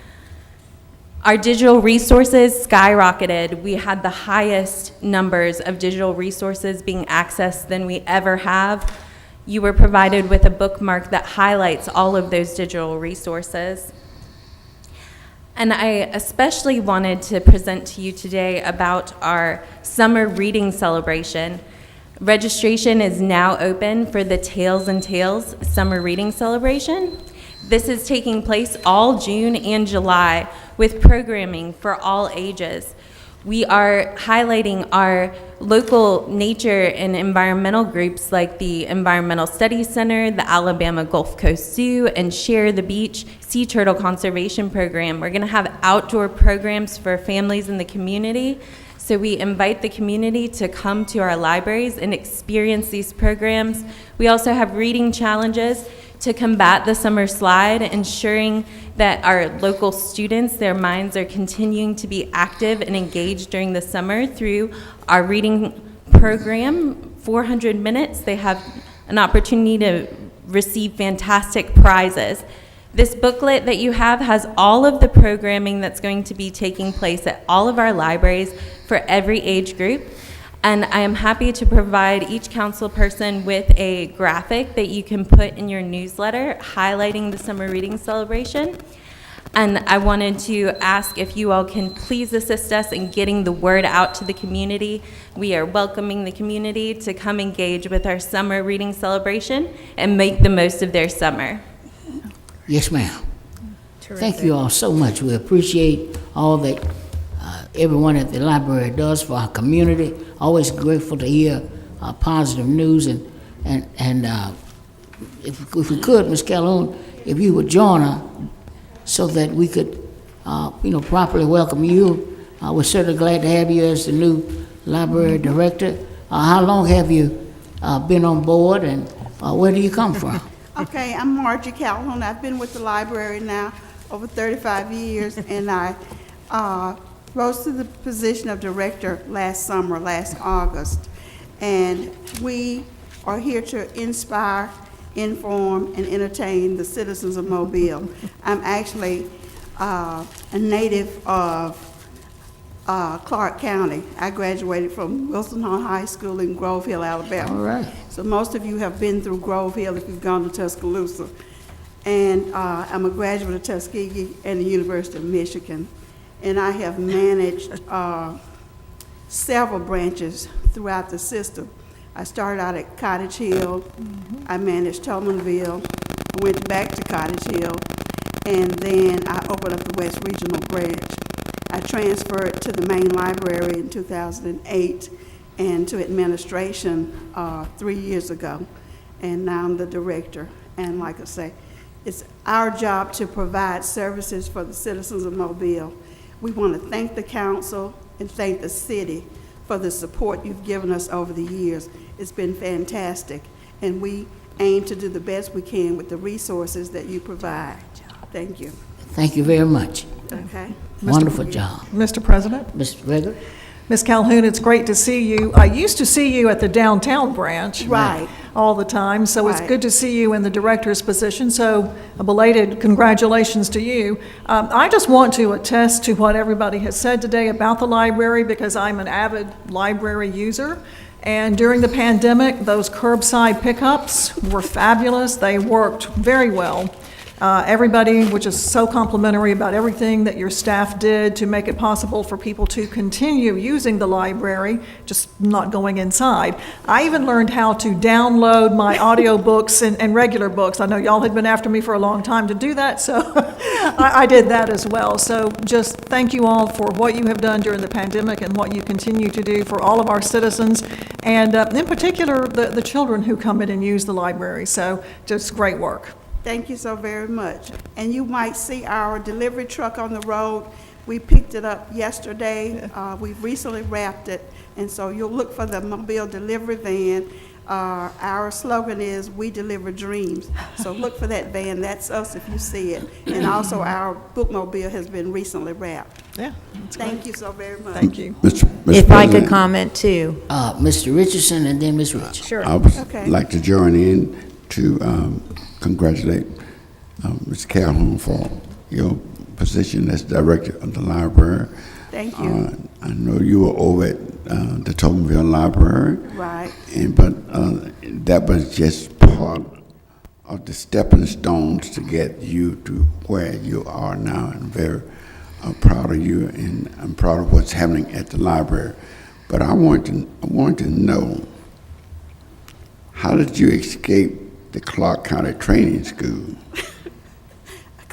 Our digital resources skyrocketed. We had the highest numbers of digital resources being accessed than we ever have. You were provided with a bookmark that highlights all of those digital resources. And I especially wanted to present to you today about our summer reading celebration. Registration is now open for the Tales and Tales Summer Reading Celebration. This is taking place all June and July with programming for all ages. We are highlighting our local nature and environmental groups like the Environmental Studies Center, the Alabama Gulf Coast Zoo, and Share the Beach Sea Turtle Conservation Program. We're going to have outdoor programs for families in the community. So we invite the community to come to our libraries and experience these programs. We also have reading challenges to combat the summer slide, ensuring that our local students, their minds are continuing to be active and engaged during the summer through our reading program, 400 minutes. They have an opportunity to receive fantastic prizes. This booklet that you have has all of the programming that's going to be taking place at all of our libraries for every age group. And I am happy to provide each council person with a graphic that you can put in your newsletter highlighting the summer reading celebration. And I wanted to ask if you all can please assist us in getting the word out to the community. We are welcoming the community to come engage with our summer reading celebration and make the most of their summer. Yes, ma'am. Thank you all so much. We appreciate all that everyone at the library does for our community. Always grateful to hear positive news, and if we could, Ms. Calhoun, if you would join her so that we could, properly welcome you. We're certainly glad to have you as the new library director. How long have you been on board, and where do you come from? Okay, I'm Margie Calhoun. I've been with the library now over 35 years, and I rose to the position of director last August. And we are here to inspire, inform, and entertain the citizens of Mobile. I'm actually a native of Clark County. I graduated from Wilson Hall High School in Grove Hill, Alabama. All right. So most of you have been through Grove Hill if you've gone to Tuscaloosa. And I'm a graduate of Tuskegee and the University of Michigan. And I have managed several branches throughout the system. I started out at Cottage Hill. I managed Tolmanville. I went back to Cottage Hill. And then I opened up the West Regional branch. I transferred to the main library in 2008 and to administration 3 years ago. And now I'm the director. And like I say, it's our job to provide services for the citizens of Mobile. We want to thank the council and thank the city for the support you've given us over the years. It's been fantastic, and we aim to do the best we can with the resources that you provide. Thank you. Thank you very much. Okay. Wonderful job. Mr. President? Mr. Gregory? Ms. Calhoun, it's great to see you. I used to see you at the downtown branch. Right. All the time, so it's Right. good to see you in the director's position, so a belated congratulations to you. I just want to attest to what everybody has said today about the library, because I'm an avid library user, and during the pandemic, those curbside pickups were fabulous. They worked very well. Everybody was just so complimentary about everything that your staff did to make it possible for people to continue using the library, just not going inside. I even learned how to download my audiobooks and regular books. I know y'all had been after me for a long time to do that, so I did that as well. So just thank you all for what you have done during the pandemic and what you continue to do for all of our citizens, and in particular, the children who come in and use the library. So just great work. Thank you so very much. And you might see our delivery truck on the road. We picked it up yesterday. We've recently wrapped it, and so you'll look for the Mobile delivery van. Our slogan is, "We deliver dreams." So look for that van. That's us if you see it. And also our bookmobile has been recently wrapped. Yeah. Thank you so very much. Thank you. Mr. If I could President, comment too. Mr. Richardson and then Ms. Rich. Sure. I would Okay. like to join in to congratulate Ms. Calhoun for your position as director of the library. Thank you. I know you were over at the Tolmanville Library. Right. But that was just part of the stepping stones to get you to where you are now. I'm very proud of you, and I'm proud of what's happening at the library. But I want to know, how did you escape the Clark County Training School?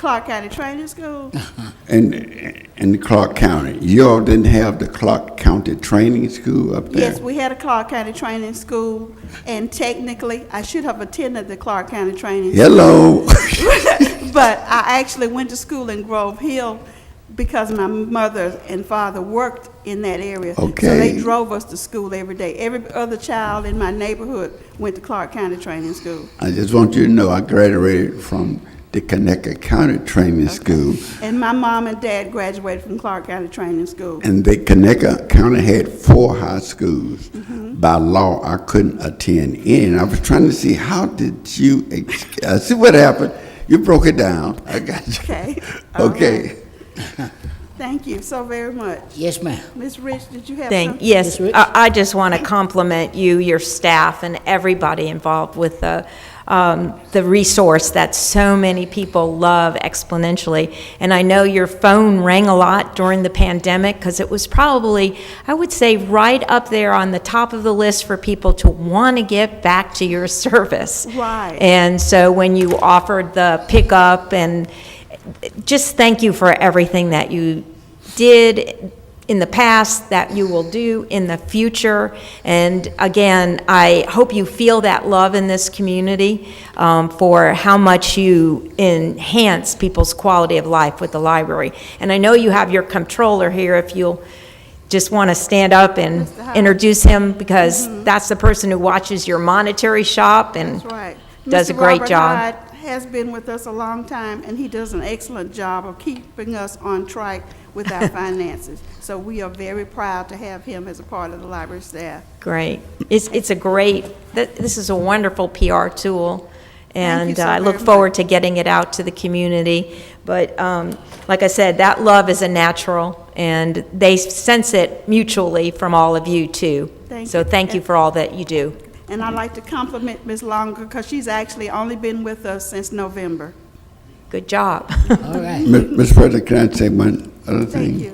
Clark County Training School. In the Clark County, you all didn't have the Clark County Training School up there? Yes, we had a Clark County Training School, and technically, I should have attended the Clark County Training Hello. School. But I actually went to school in Grove Hill because my mother and father worked in that area. Okay. So they drove us to school every day. Every other child in my neighborhood went to Clark County Training School. I just want you to know I graduated from the Connecticut County Training School, And my mom and dad graduated from Clark County Training School. and the Connecticut County had 4 high schools. By law, I couldn't attend any, and I was trying to see how did you, see what happened? You broke it down. I got you. Okay. All Okay. right. Thank you so very much. Yes, ma'am. Ms. Rich, did you have something? Yes, Rich? I just want to compliment you, your staff, and everybody involved with the resource that so many people love exponentially. And I know your phone rang a lot during the pandemic because it was probably, I would say, right up there on the top of the list for people to want to get back to your service. Right. And so when you offered the pickup, and just thank you for everything that you did in the past, that you will do in the future. And again, I hope you feel that love in this community for how much you enhance people's quality of life with the library. And I know you have your comptroller here, if you'll just want to stand up and introduce him, because that's the person who watches your monetary shop and That's right. does a Mr. great Robert job. Hyde has been with us a long time, and he does an excellent job of keeping us on track with our finances. So we are very proud to have him as a part of the library staff. Great. It's a great, this is a wonderful PR tool, and so I look very forward to getting it out to the community. But like I said, that love is a natural, and they sense it mutually from all of you, too. Thank you for all that you do. And I'd like to compliment Ms. Longer, because she's actually only been with us since November. Good job. All right. Mr. President, can I say one other thing? Thank you.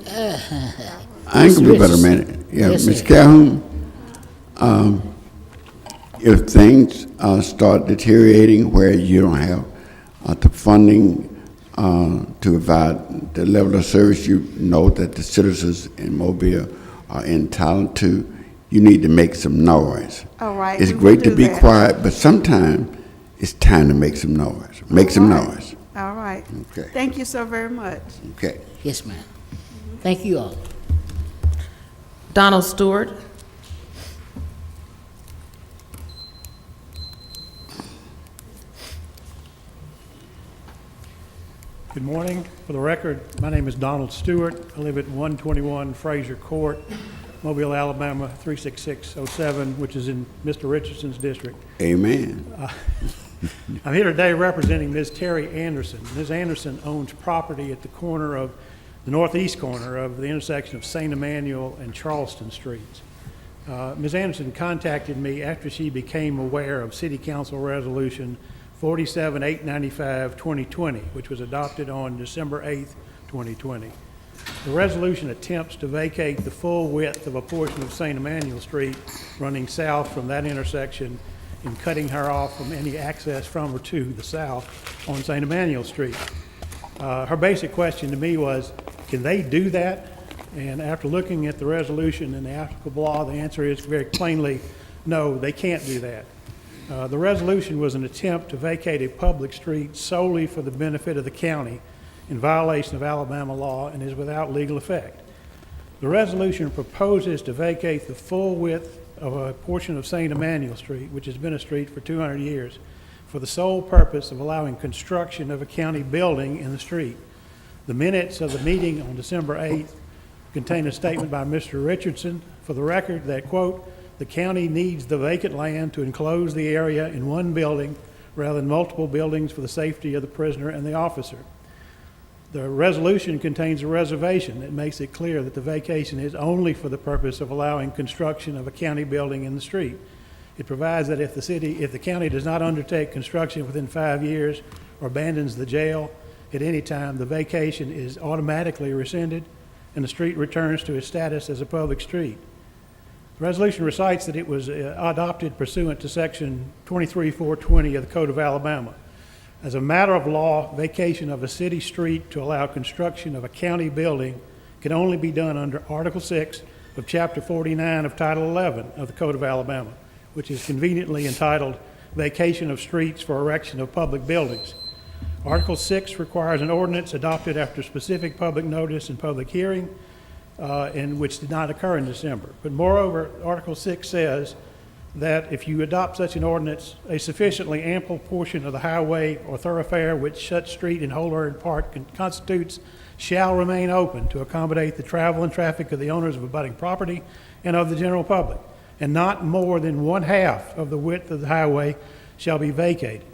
I ain't gonna be but a minute. Yeah, Yes, Ms. sir. Calhoun, if things start deteriorating where you don't have the funding to provide the level of service you know that the citizens in Mobile are entitled to, you need to make some noise. All right. It's we will great to do be that. quiet, but sometimes it's time to make some noise. Make some All right. noise. All right. Okay. Thank you so very much. Okay. Yes, ma'am. Thank you all. Donald Stewart. Good morning. For the record, my name is Donald Stewart. I live at 121 Fraser Court, Mobile, Alabama, 36607, which is in Mr. Richardson's district. Amen. I'm here today representing Ms. Terry Anderson. Ms. Anderson owns property at the corner of, the northeast corner of the intersection of St. Emmanuel and Charleston Streets. Ms. Anderson contacted me after she became aware of City Council Resolution 47-895-2020, which was adopted on December 8th, 2020. The resolution attempts to vacate the full width of a portion of St. Emmanuel Street running south from that intersection and cutting her off from any access from or to the south on St. Emmanuel Street. Her basic question to me was, can they do that? And after looking at the resolution and the applicable law, the answer is very plainly, no, they can't do that. The resolution was an attempt to vacate a public street solely for the benefit of the county in violation of Alabama law and is without legal effect. The resolution proposes to vacate the full width of a portion of St. Emmanuel Street, which has been a street for 200 years, for the sole purpose of allowing construction of a county building in the street. The minutes of the meeting on December 8th contain a statement by Mr. Richardson, for the record, that, quote, "The county needs the vacant land to enclose the area in one building rather than multiple buildings for the safety of the prisoner and the officer." The resolution contains a reservation that makes it clear that the vacation is only for the purpose of allowing construction of a county building in the street. It provides that if the county does not undertake construction within 5 years or abandons the jail at any time, the vacation is automatically rescinded and the street returns to its status as a public street. The resolution recites that it was adopted pursuant to Section 23420 of the Code of Alabama. As a matter of law, vacation of a city street to allow construction of a county building can only be done under Article 6 of Chapter 49 of Title 11 of the Code of Alabama, which is conveniently entitled Vacation of Streets for Erection of Public Buildings. Article 6 requires an ordinance adopted after specific public notice and public hearing, and which did not occur in December. But moreover, Article 6 says that if you adopt such an ordinance, a sufficiently ample portion of the highway or thoroughfare which such street and whole or in part constitutes shall remain open to accommodate the travel and traffic of the owners of abutting property and of the general public, and not more than 1/2 of the width of the highway shall be vacated.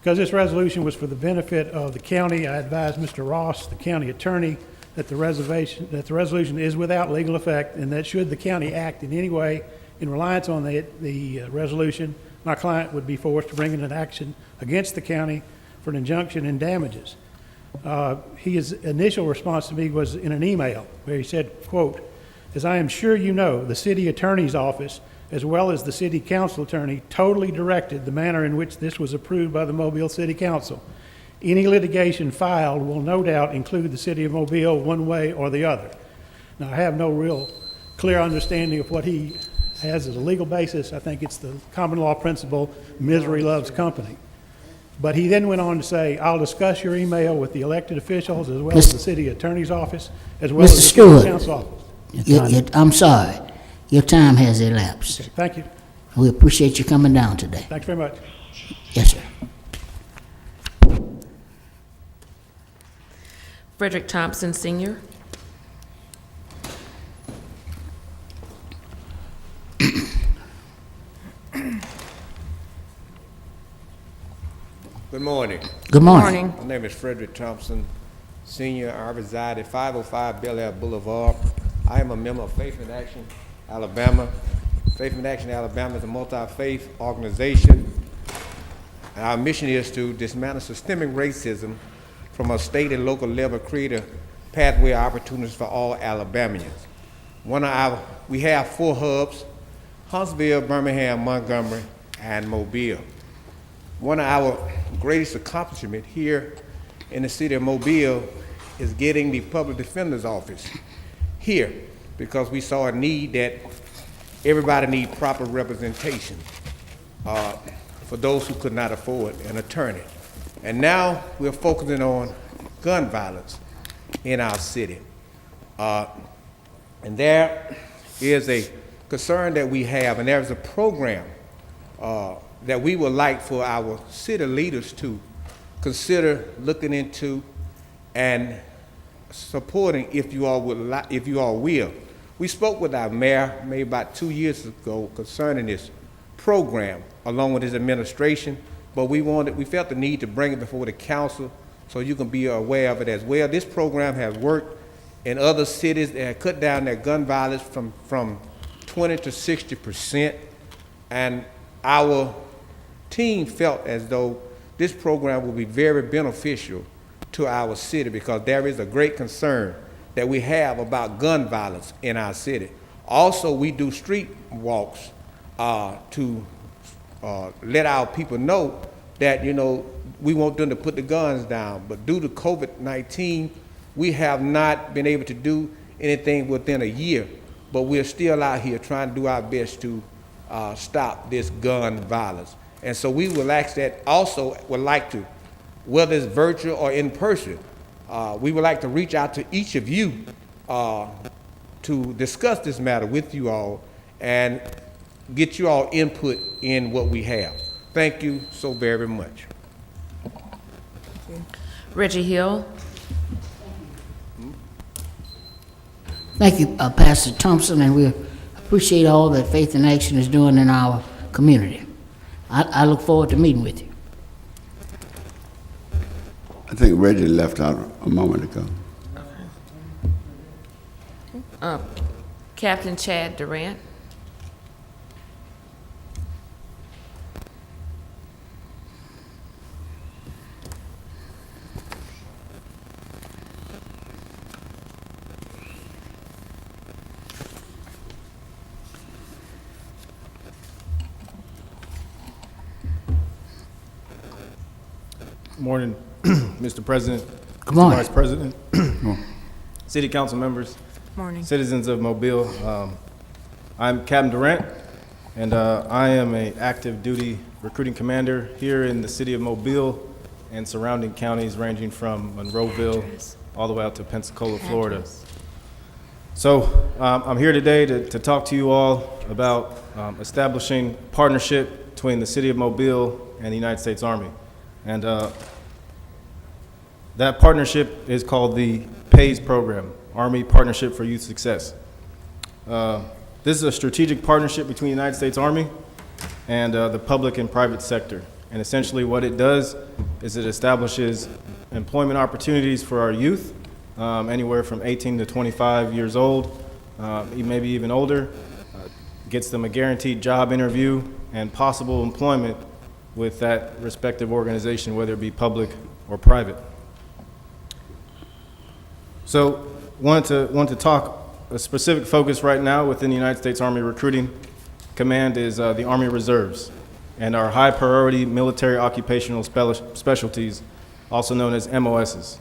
Because this resolution was for the benefit of the county, I advised Mr. Ross, the county attorney, that the resolution is without legal effect, and that should the county act in any way in reliance on the resolution, my client would be forced to bring in an action against the county for an injunction and damages. His initial response to me was in an email where he said, quote, "As I am sure you know, the city attorney's office, as well as the city council attorney, totally directed the manner in which this was approved by the Mobile City Council. Any litigation filed will no doubt include the city of Mobile one way or the other." Now, I have no real clear understanding of what he has as a legal basis. I think it's the common law principle, misery loves company. But he then went on to say, "I'll discuss your email with the elected officials as well as the city attorney's office, as well as the city council office." I'm sorry. Your time has elapsed. Okay, thank you. We appreciate you coming down today. Thanks very much. Yes, sir. Frederick Thompson, Sr. Good morning. Good morning. My name is Frederick Thompson, Senior. I reside at 505 Bel Air Boulevard. I am a member of Faith in Action Alabama. Faith in Action Alabama is a multi-faith organization. And our mission is to dismantle systemic racism from a state and local level, create a pathway of opportunities for all Alabamians. We have 4 hubs: Huntsville, Birmingham, Montgomery, and Mobile. One of our greatest accomplishments here in the city of Mobile is getting the public defender's office here, because we saw a need that everybody need proper representation for those who could not afford an attorney. And now we're focusing on gun violence in our city. And there is a concern that we have, and there's a program that we would like for our city leaders to consider looking into and supporting, if you all will. We spoke with our mayor maybe about 2 years ago concerning this program along with his administration, but we felt the need to bring it before the council so you can be aware of it as well. This program has worked in other cities that have cut down their gun violence from 20 to 60%, and our team felt as though this program will be very beneficial to our city, because there is a great concern that we have about gun violence in our city. Also, we do street walks to let our people know that, we want them to put the guns down. But due to COVID-19, we have not been able to do anything within a year, but we're still out here trying to do our best to stop this gun violence. And so we will ask that, also would like to, whether it's virtual or in person, we would like to reach out to each of you to discuss this matter with you all and get you all input in what we have. Thank you so very much. Reggie Hill. Thank you, Pastor Thompson, and we appreciate all that Faith in Action is doing in our community. I look forward to meeting with you. I think Reggie left out a moment ago. Captain Chad Durant. Morning, Mr. President, Good Mr. morning. Vice President, City Council members, Morning. citizens of Mobile. I'm Captain Durant, and I am an active duty recruiting commander here in the city of Mobile and surrounding counties ranging from Monroeville all the way out to Pensacola, Florida. So I'm here today to talk to you all about establishing partnership between the city of Mobile and the United States Army. And that partnership is called the PAYS program, Army Partnership for Youth Success. This is a strategic partnership between the United States Army and the public and private sector. And essentially what it does is it establishes employment opportunities for our youth, anywhere from 18 to 25 years old, maybe even older, gets them a guaranteed job interview and possible employment with that respective organization, whether it be public or private. So want to talk, a specific focus right now within the United States Army Recruiting Command is the Army Reserves and our high priority military occupational specialties, also known as MOSs.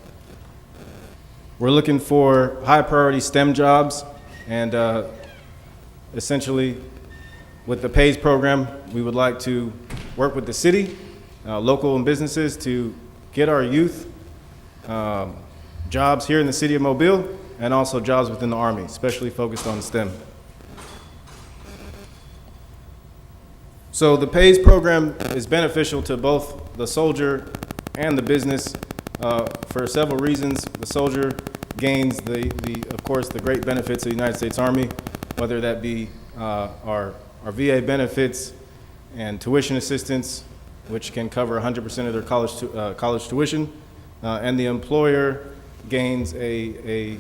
We're looking for high priority STEM jobs, and essentially with the PAYS program, we would like to work with the city, local and businesses to get our youth jobs here in the city of Mobile and also jobs within the Army, especially focused on STEM. So the PAYS program is beneficial to both the soldier and the business for several reasons. The soldier gains of course, the great benefits of the United States Army, whether that be our VA benefits and tuition assistance, which can cover 100% of their college tuition, and the employer gains a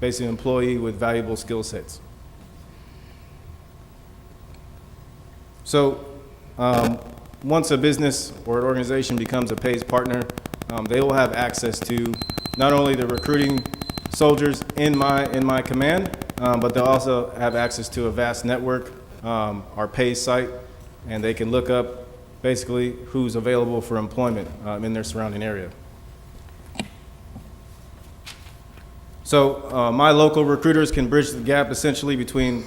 basic employee with valuable skill sets. So once a business or an organization becomes a PAYS partner, they will have access to not only the recruiting soldiers in my command, but they'll also have access to a vast network, our PAYS site, and they can look up basically who's available for employment in their surrounding area. So my local recruiters can bridge the gap essentially between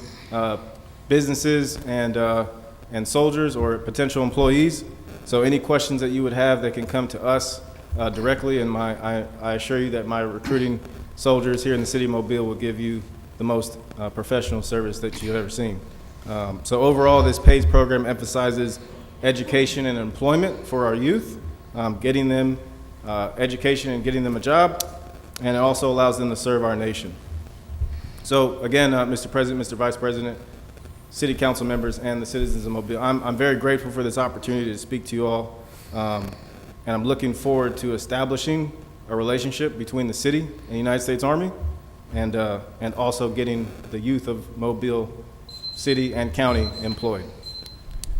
businesses and soldiers or potential employees. So any questions that you would have, they can come to us directly, and I assure you that my recruiting soldiers here in the city of Mobile will give you the most professional service that you've ever seen. So overall, this PAYS program emphasizes education and employment for our youth, getting them education and getting them a job, and it also allows them to serve our nation. So again, Mr. President, Mr. Vice President, City Council members, and the citizens of Mobile, I'm very grateful for this opportunity to speak to you all, and I'm looking forward to establishing a relationship between the city and the United States Army, and also getting the youth of Mobile City and County employed.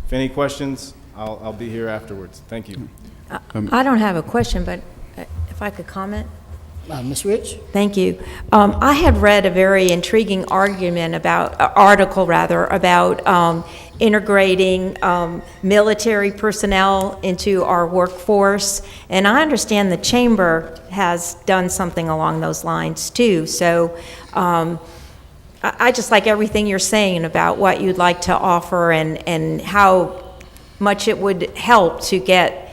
If any questions, I'll be here afterwards. Thank you. I don't have a question, but if I could comment? Ms. Rich? Thank you. I had read a very intriguing article about integrating military personnel into our workforce, and I understand the Chamber has done something along those lines too. So I just like everything you're saying about what you'd like to offer and how much it would help to get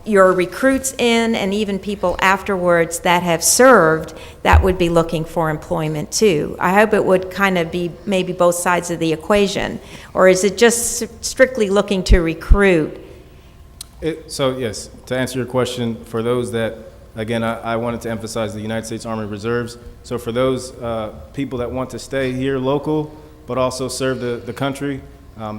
your recruits in, and even people afterwards that have served that would be looking for employment too. I hope it would kind of be maybe both sides of the equation, or is it just strictly looking to recruit? So yes, to answer your question, for those that, again, I wanted to emphasize the United States Army Reserves. So for those people that want to stay here local, but also serve the country,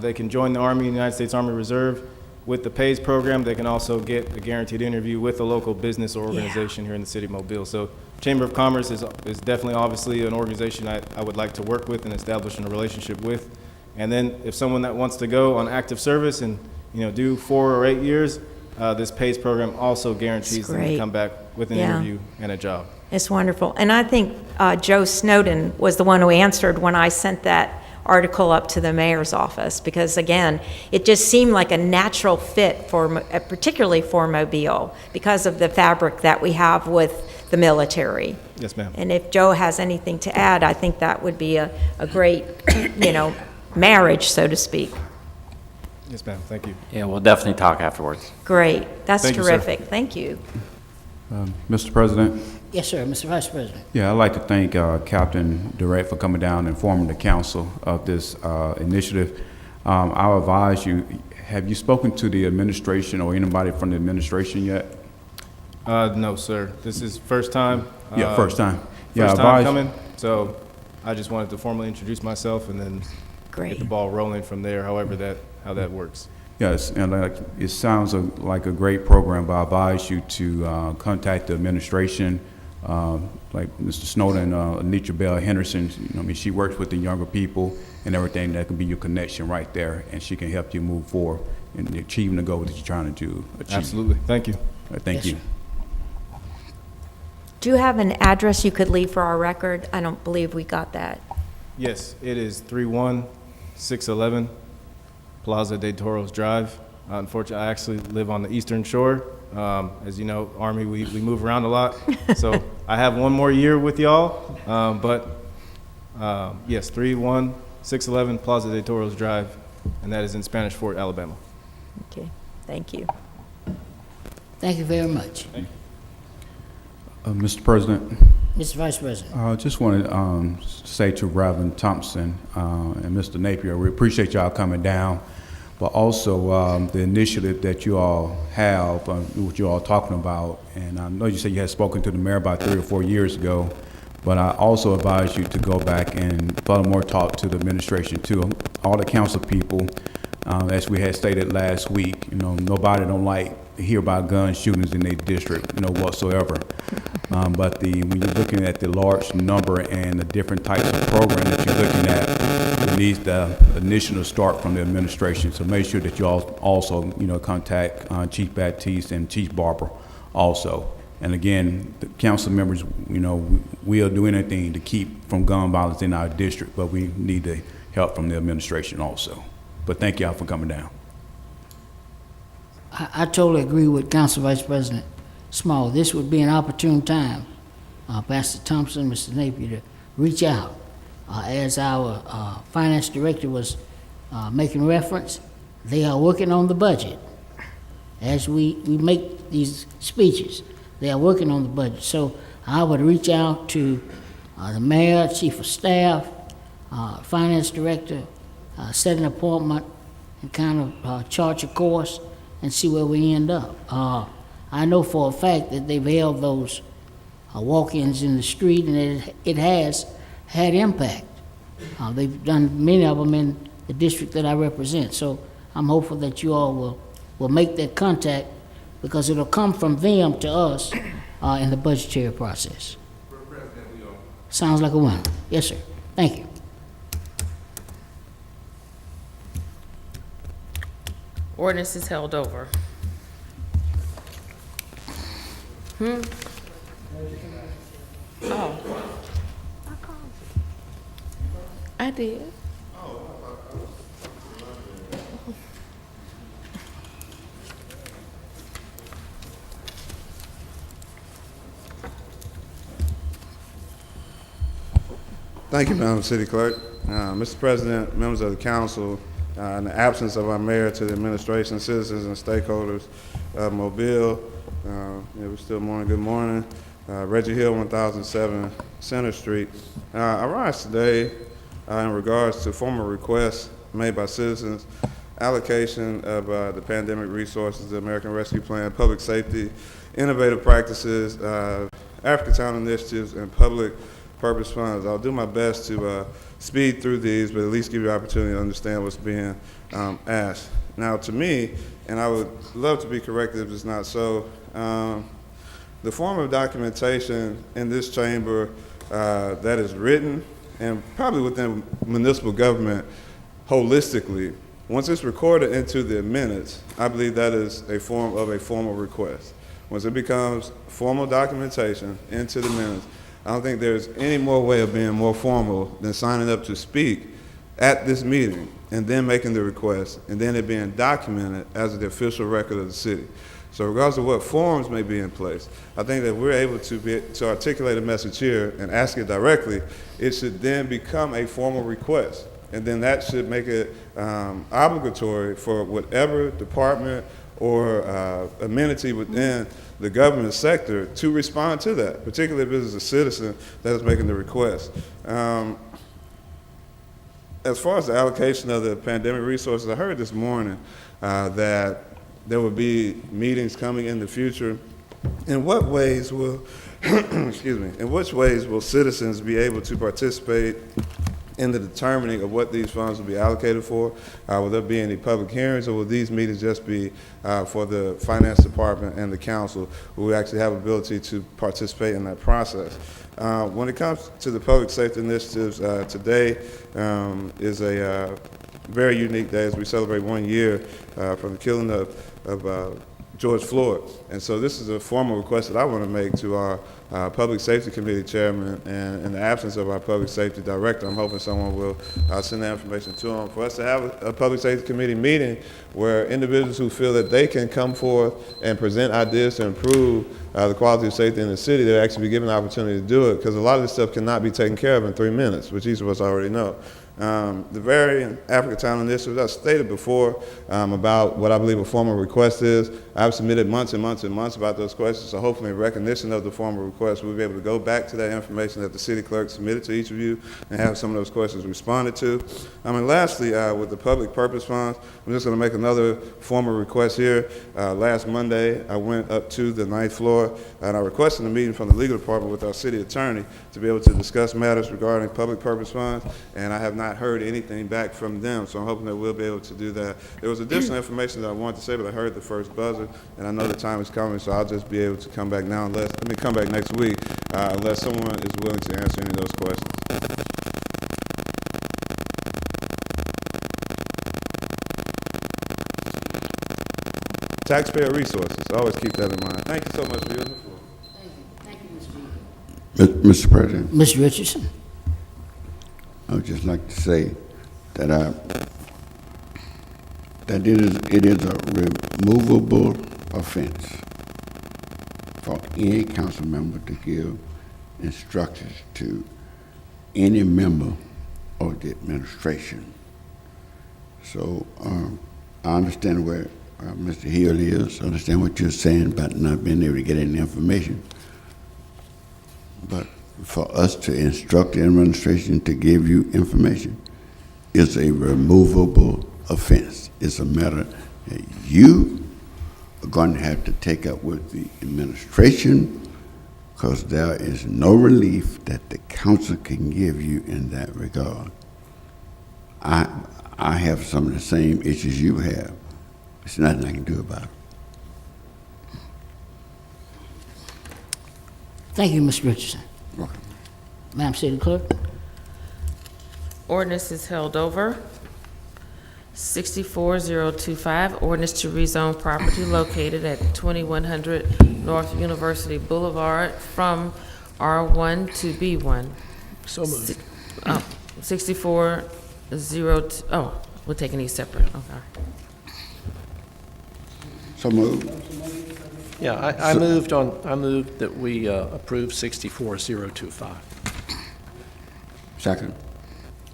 they can join the Army, United States Army Reserve. With the PAYS program, they can also get a guaranteed interview with a local business or organization here in the city of Mobile. So Chamber of Commerce is definitely obviously an organization I would like to work with and establish a relationship with. And then if someone that wants to go on active service and do 4 or 8 years, this PAYS program also guarantees them to come back with an interview and a job. It's wonderful. And I think Joe Snowden was the one who answered when I sent that article up to the mayor's office, because again, it just seemed like a natural fit for, particularly for Mobile, because of the fabric that we have with the military. Yes, ma'am. And if Joe has anything to add, I think that would be a great, marriage, so to speak. Yes, ma'am. Thank you. Yeah, we'll definitely talk afterwards. Great. That's Thank you, sir. terrific. Thank you. Mr. President? Yes, sir, Mr. Vice President. Yeah, I'd like to thank Captain Durrett for coming down and informing the council of this initiative. I'll advise you, have you spoken to the administration or anybody from the administration yet? No, sir. This is first time. Yeah, first time. Yeah, First time advise- coming, so I just wanted to formally introduce myself and then Great. get the ball rolling from there, how that works. Yes, and it sounds like a great program, but I advise you to contact the administration, like Mr. Snowden, Anitra Bell Henderson. She works with the younger people and everything. That can be your connection right there, and she can help you move forward in achieving the goal that you're trying to achieve. Absolutely. Thank you. Thank you. Do you have an address you could leave for our record? I don't believe we got that. Yes, it is 31611 Plaza de Toros Drive. Unfortunately, I actually live on the Eastern Shore. As you know, Army, we move around a lot. So I have one more year with y'all. Yes, 31611 Plaza de Toros Drive, and that is in Spanish Fort, Alabama. Okay, thank you. Thank you very much. Mr. President? Mr. Vice President. I just want to say to Reverend Thompson and Mr. Napier, we appreciate y'all coming down, but also the initiative that you all have, what you all talking about. And I know you said you had spoken to the mayor about 3 or 4 years ago, but I also advise you to go back and furthermore talk to the administration too. All the council people, as we had stated last week, nobody don't like to hear about gun shootings in their district, whatsoever. But when you're looking at the large number and the different types of program that you're looking at, it needs the initial start from the administration. So make sure that you all also, contact Chief Baptiste and Chief Barber also. And again, the council members, we'll do anything to keep from gun violence in our district, but we need the help from the administration also. But thank y'all for coming down. I totally agree with Council Vice President Small. This would be an opportune time, Pastor Thompson, Mr. Napier, to reach out. As our finance director was making reference, they are working on the budget. As we make these speeches, they are working on the budget. So I would reach out to the mayor, chief of staff, finance director, set an appointment and kind of chart a course and see where we end up. I know for a fact that they've held those walk-ins in the street, and it has had impact. They've done many of them in the district that I represent. So I'm hopeful that you all will make that contact, because it'll come from them to us in the budgetary process. Sounds like a winner. Yes, sir. Thank you. Ordinance is held over. Oh. I did. Thank you, Madam City Clerk. Mr. President, members of the council, in the absence of our mayor, to the administration, citizens, and stakeholders of Mobile, we're still morning, good morning. Reggie Hill, 1007 Center Street. I rise today in regards to formal requests made by citizens, allocation of the pandemic resources, the American Rescue Plan, public safety, innovative practices, Africatown initiatives, and public purpose funds. I'll do my best to speed through these, but at least give you an opportunity to understand what's being asked. Now, to me, and I would love to be corrected if it's not so, the form of documentation in this chamber that is written, and probably within municipal government holistically, once it's recorded into the minutes, I believe that is a form of a formal request. Once it becomes formal documentation into the minutes, I don't think there's any more way of being more formal than signing up to speak at this meeting, and then making the request, and then it being documented as the official record of the city. So regardless of what forms may be in place, I think that we're able to articulate a message here and ask it directly, it should then become a formal request. And then that should make it obligatory for whatever department or amenity within the government sector to respond to that, particularly if it is a citizen that is making the request. As far as the allocation of the pandemic resources, I heard this morning that there will be meetings coming in the future. In what ways will, excuse me, in which ways will citizens be able to participate in the determining of what these funds will be allocated for? Will there be any public hearings, or will these meetings just be for the finance department and the council, who will actually have ability to participate in that process? When it comes to the public safety initiatives, today is a very unique day as we celebrate 1 year from the killing of George Floyd. And so this is a formal request that I want to make to our Public Safety Committee Chairman, and in the absence of our Public Safety Director, I'm hoping someone will send that information to him, for us to have a Public Safety Committee meeting where individuals who feel that they can come forth and present ideas to improve the quality of safety in the city, they'll actually be given the opportunity to do it, because a lot of this stuff cannot be taken care of in 3 minutes, which each of us already know. The very Africa Town initiatives, I stated before about what I believe a formal request is. I've submitted months and months and months about those questions, so hopefully in recognition of the formal request, we'll be able to go back to that information that the city clerk submitted to each of you and have some of those questions responded to. And lastly, with the public purpose funds, I'm just going to make another formal request here. Last Monday, I went up to the 9th floor and I requested a meeting from the legal department with our city attorney to be able to discuss matters regarding public purpose funds, and I have not heard anything back from them, so I'm hoping that we'll be able to do that. There was additional information that I wanted to say, but I heard the first buzzer, and I know the time is coming, so I'll just be able to come back now come back next week, unless someone is willing to answer any of those questions. Taxpayer resources, always keep that in mind. Thank you so much for your floor. Thank you, Mr. Mr. President, Mr. Richardson. I would just like to say that it is a removable offense for any council member to give instructions to any member of the administration. So I understand where Mr. Hill is. I understand what you're saying about not being able to get any information. But for us to instruct the administration to give you information is a removable offense. It's a matter that you are going to have to take up with the administration, because there is no relief that the council can give you in that regard. I have some of the same issues you have. There's nothing I can do about it. Thank you, Mr. Richardson. Welcome. Madam City Clerk. Ordinance is held over. 64025, ordinance to rezone property located at 2100 North University Boulevard from R1 to B1. So moved. 6402, oh, we're taking these separate, okay. So moved. Yeah, I moved that we approve 64025. Second.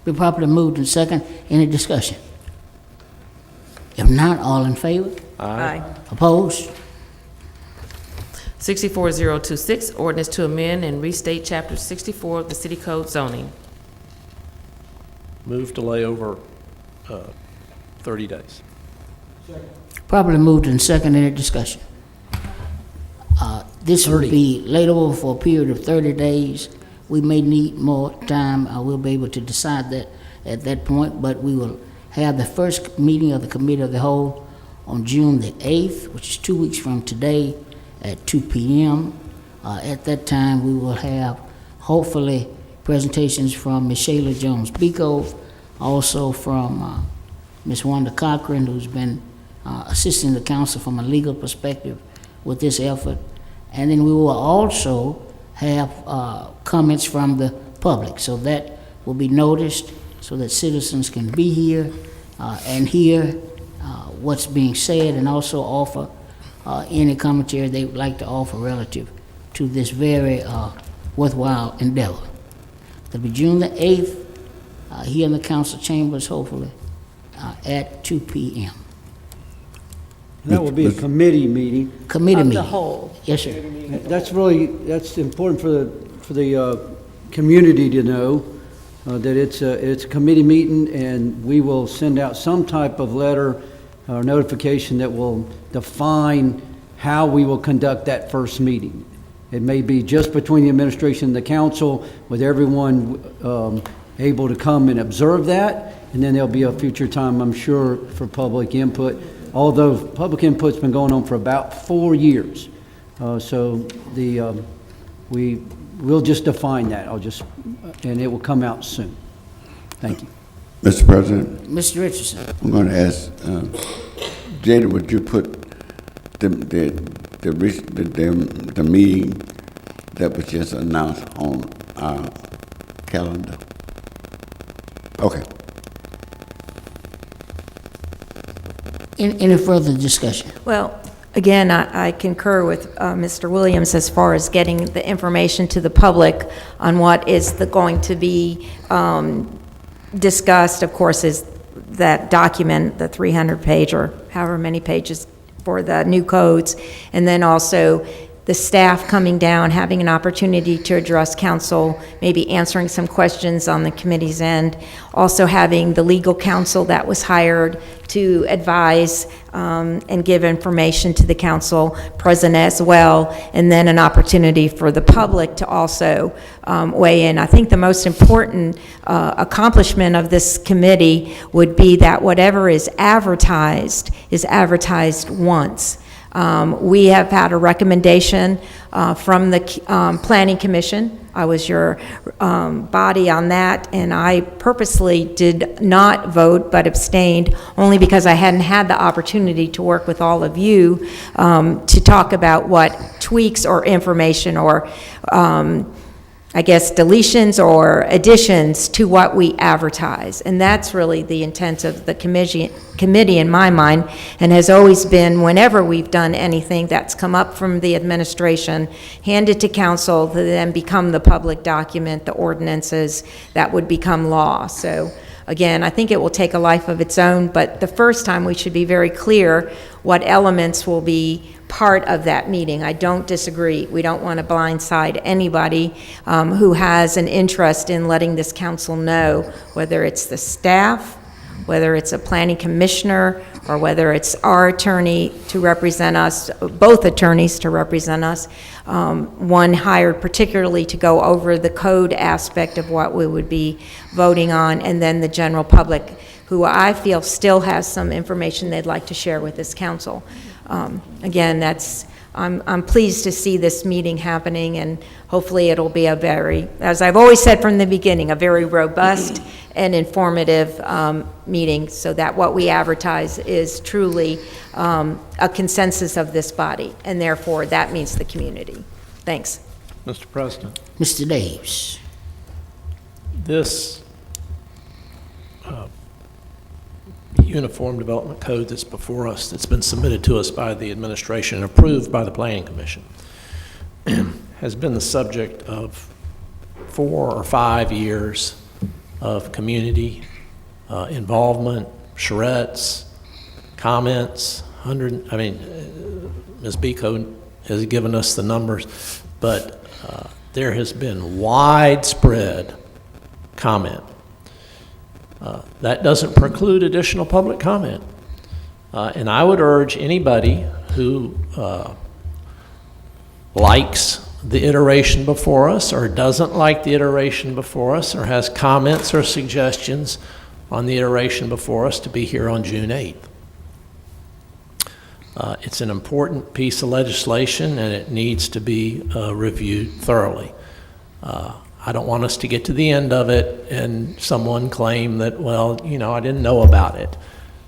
Been properly moved and second. Any discussion? If not, all in favor? Aye. Opposed? 64026, ordinance to amend and restate Chapter 64 of the City Code zoning. Move delay over 30 days. Properly moved and second. Any discussion? This will be laid over for a period of 30 days. We may need more time. We'll be able to decide that at that point, but we will have the first meeting of the Committee of the Whole on June the 8th, which is 2 weeks from today at 2 p.m. At that time, we will have, hopefully, presentations from Ms. Shayla Jones-Beekov, also from Ms. Wanda Cochran, who's been assisting the council from a legal perspective with this effort. And then we will also have comments from the public. So that will be noticed so that citizens can be here and hear what's being said, and also offer any commentary they would like to offer relative to this very worthwhile endeavor. It'll be June the 8th here in the council chambers, hopefully, at 2 p.m. That will be a committee meeting. Committee Of the meeting. whole. Yes, sir. That's important for the community to know that it's a committee meeting, and we will send out some type of letter or notification that will define how we will conduct that first meeting. It may be just between the administration and the council, with everyone able to come and observe that, and then there'll be a future time, I'm sure, for public input, although public input's been going on for about 4 years. So we'll just define that. And it will come out soon. Thank you. Mr. President, Mr. Richardson. I'm going to ask, Jada, would you put the meeting that was just announced on our calendar? Okay. Any further discussion? Well, again, I concur with Mr. Williams as far as getting the information to the public on what is going to be discussed. Of course, is that document, the 300-page or however many pages for the new codes, and then also the staff coming down, having an opportunity to address council, maybe answering some questions on the committee's end, also having the legal counsel that was hired to advise and give information to the council present as well, and then an opportunity for the public to also weigh in. I think the most important accomplishment of this committee would be that whatever is advertised once. We have had a recommendation from the Planning Commission. I was your body on that, and I purposely did not vote but abstained only because I hadn't had the opportunity to work with all of you to talk about what tweaks or information or I guess deletions or additions to what we advertise. And that's really the intent of the committee in my mind, and has always been, whenever we've done anything that's come up from the administration, hand it to council to then become the public document, the ordinances that would become law. So again, I think it will take a life of its own, but the first time we should be very clear what elements will be part of that meeting. I don't disagree. We don't want to blindside anybody who has an interest in letting this council know, whether it's the staff, whether it's a planning commissioner, or whether it's our attorney to represent us, both attorneys to represent us, one hired particularly to go over the code aspect of what we would be voting on, and then the general public, who I feel still has some information they'd like to share with this council. Again, I'm pleased to see this meeting happening, and hopefully it'll be a very, as I've always said from the beginning, a very robust and informative meeting, so that what we advertise is truly a consensus of this body, and therefore that means the community. Thanks. Mr. President. Mr. Daves. This Uniform Development Code that's before us, that's been submitted to us by the administration and approved by the Planning Commission, has been the subject of 4 or 5 years of community involvement, charrettes, comments. Ms. Biko has given us the numbers, but there has been widespread comment. That doesn't preclude additional public comment. And I would urge anybody who likes the iteration before us, or doesn't like the iteration before us, or has comments or suggestions on the iteration before us, to be here on June 8th. It's an important piece of legislation, and it needs to be reviewed thoroughly. I don't want us to get to the end of it and someone claim that, well, you know, I didn't know about it.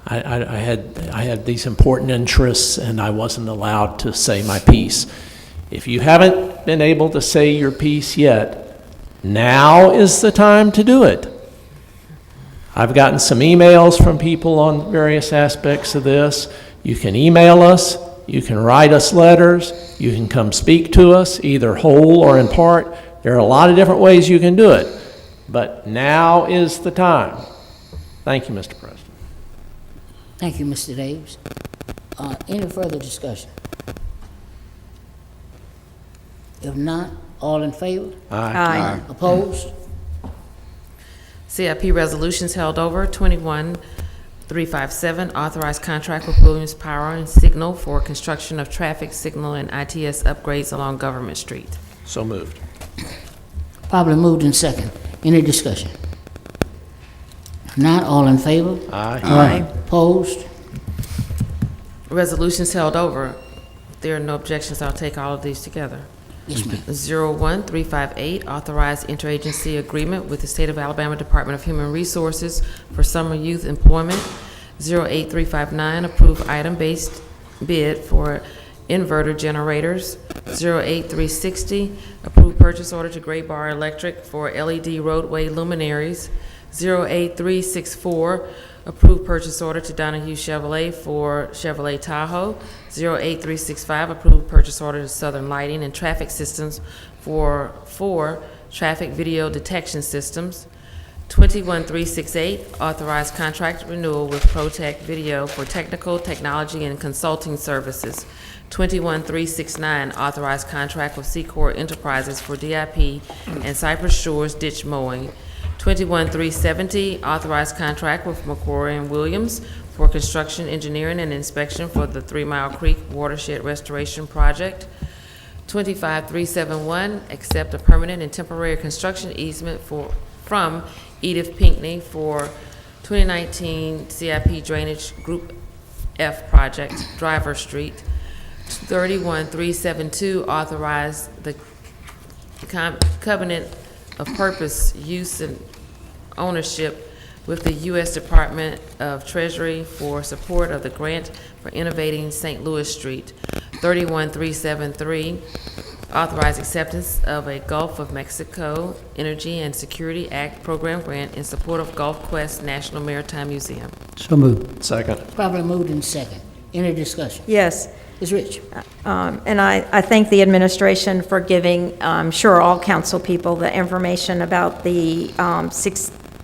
I had these important interests and I wasn't allowed to say my piece. If you haven't been able to say your piece yet, now is the time to do it. I've gotten some emails from people on various aspects of this. You can email us, you can write us letters, you can come speak to us, either whole or in part. There are a lot of different ways you can do it, but now is the time. Thank you, Mr. President. Thank you, Mr. Davis. Any further discussion? If not, all in favor? Aye. Opposed? CIP resolutions held over. 21357, authorized contract with Williams Power and Signal for construction of traffic signal and ITS upgrades along Government Street. So moved. Probably moved in second. Any discussion? If not, all in favor? Aye. Opposed? Resolutions held over. If there are no objections, I'll take all of these together. Yes, ma'am. 01358, authorized interagency agreement with the State of Alabama Department of Human Resources for summer youth employment. 08359, approve item-based bid for inverter generators. 08360, approve purchase order to Gray Bar Electric for LED roadway luminaries. 08364, approve purchase order to Donahue Chevrolet for Chevrolet Tahoe. 08365, approve purchase order to Southern Lighting and Traffic Systems for traffic video detection systems. 21368, authorized contract renewal with ProTech Video for technical, technology, and consulting services. 21369, authorized contract with Secor Enterprises for DIP and Cypress Shores ditch mowing. 21370, authorized contract with McCrory and Williams for construction, engineering, and inspection for the 3 Mile Creek Watershed Restoration Project. 25371, accept a permanent and temporary construction easement from Edith Pinckney for 2019 CIP Drainage Group F Project, Driver Street. 31372, authorize the covenant of purpose, use, and ownership with the U.S. Department of Treasury for support of the grant for innovating St. Louis Street. 31373, authorize acceptance of a Gulf of Mexico Energy and Security Act program grant in support of Gulf Quest National Maritime Museum. So moved. Second. Probably moved in second. Any discussion? Yes. Ms. Rich? And I thank the administration for giving, I'm sure, all council people the information about the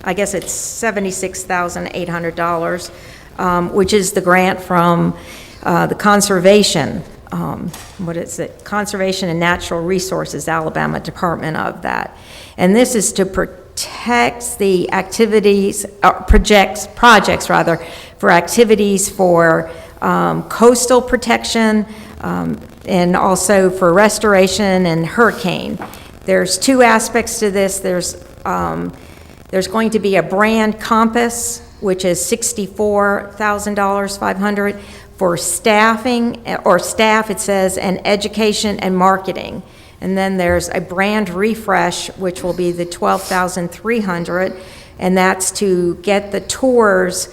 I guess it's $76,800, which is the grant from the Conservation, what is it? Conservation and Natural Resources, Alabama Department of that. And this is to protect the activities, projects for activities for coastal protection, and also for restoration and hurricane. There's two aspects to this. There's going to be a brand compass, which is $64,500 for staffing, or staff, it says, and education and marketing. And then there's a brand refresh, which will be the $12,300, and that's to get the tours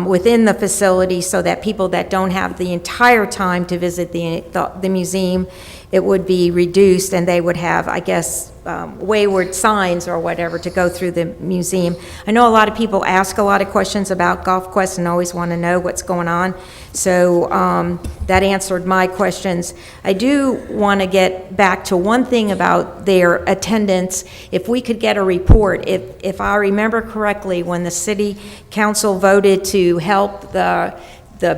within the facility so that people that don't have the entire time to visit the museum, it would be reduced, and they would have, I guess, wayward signs or whatever to go through the museum. I know a lot of people ask a lot of questions about Gulf Quest and always want to know what's going on, so that answered my questions. I do want to get back to one thing about their attendance. If we could get a report, if I remember correctly, when the city council voted to help the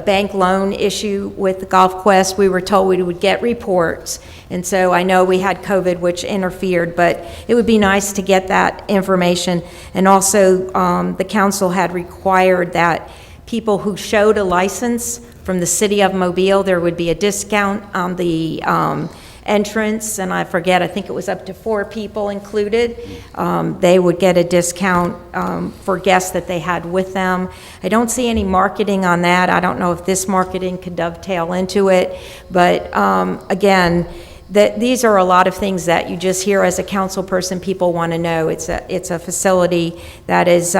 bank loan issue with the Gulf Quest, we were told we would get reports. And so I know we had COVID, which interfered, but it would be nice to get that information. And also, the council had required that people who showed a license from the city of Mobile, there would be a discount on the entrance, and I think it was up to 4 people included. They would get a discount for guests that they had with them. I don't see any marketing on that. I don't know if this marketing could dovetail into it, but again, these are a lot of things that you just hear as a council person. People want to know. It's a facility that is,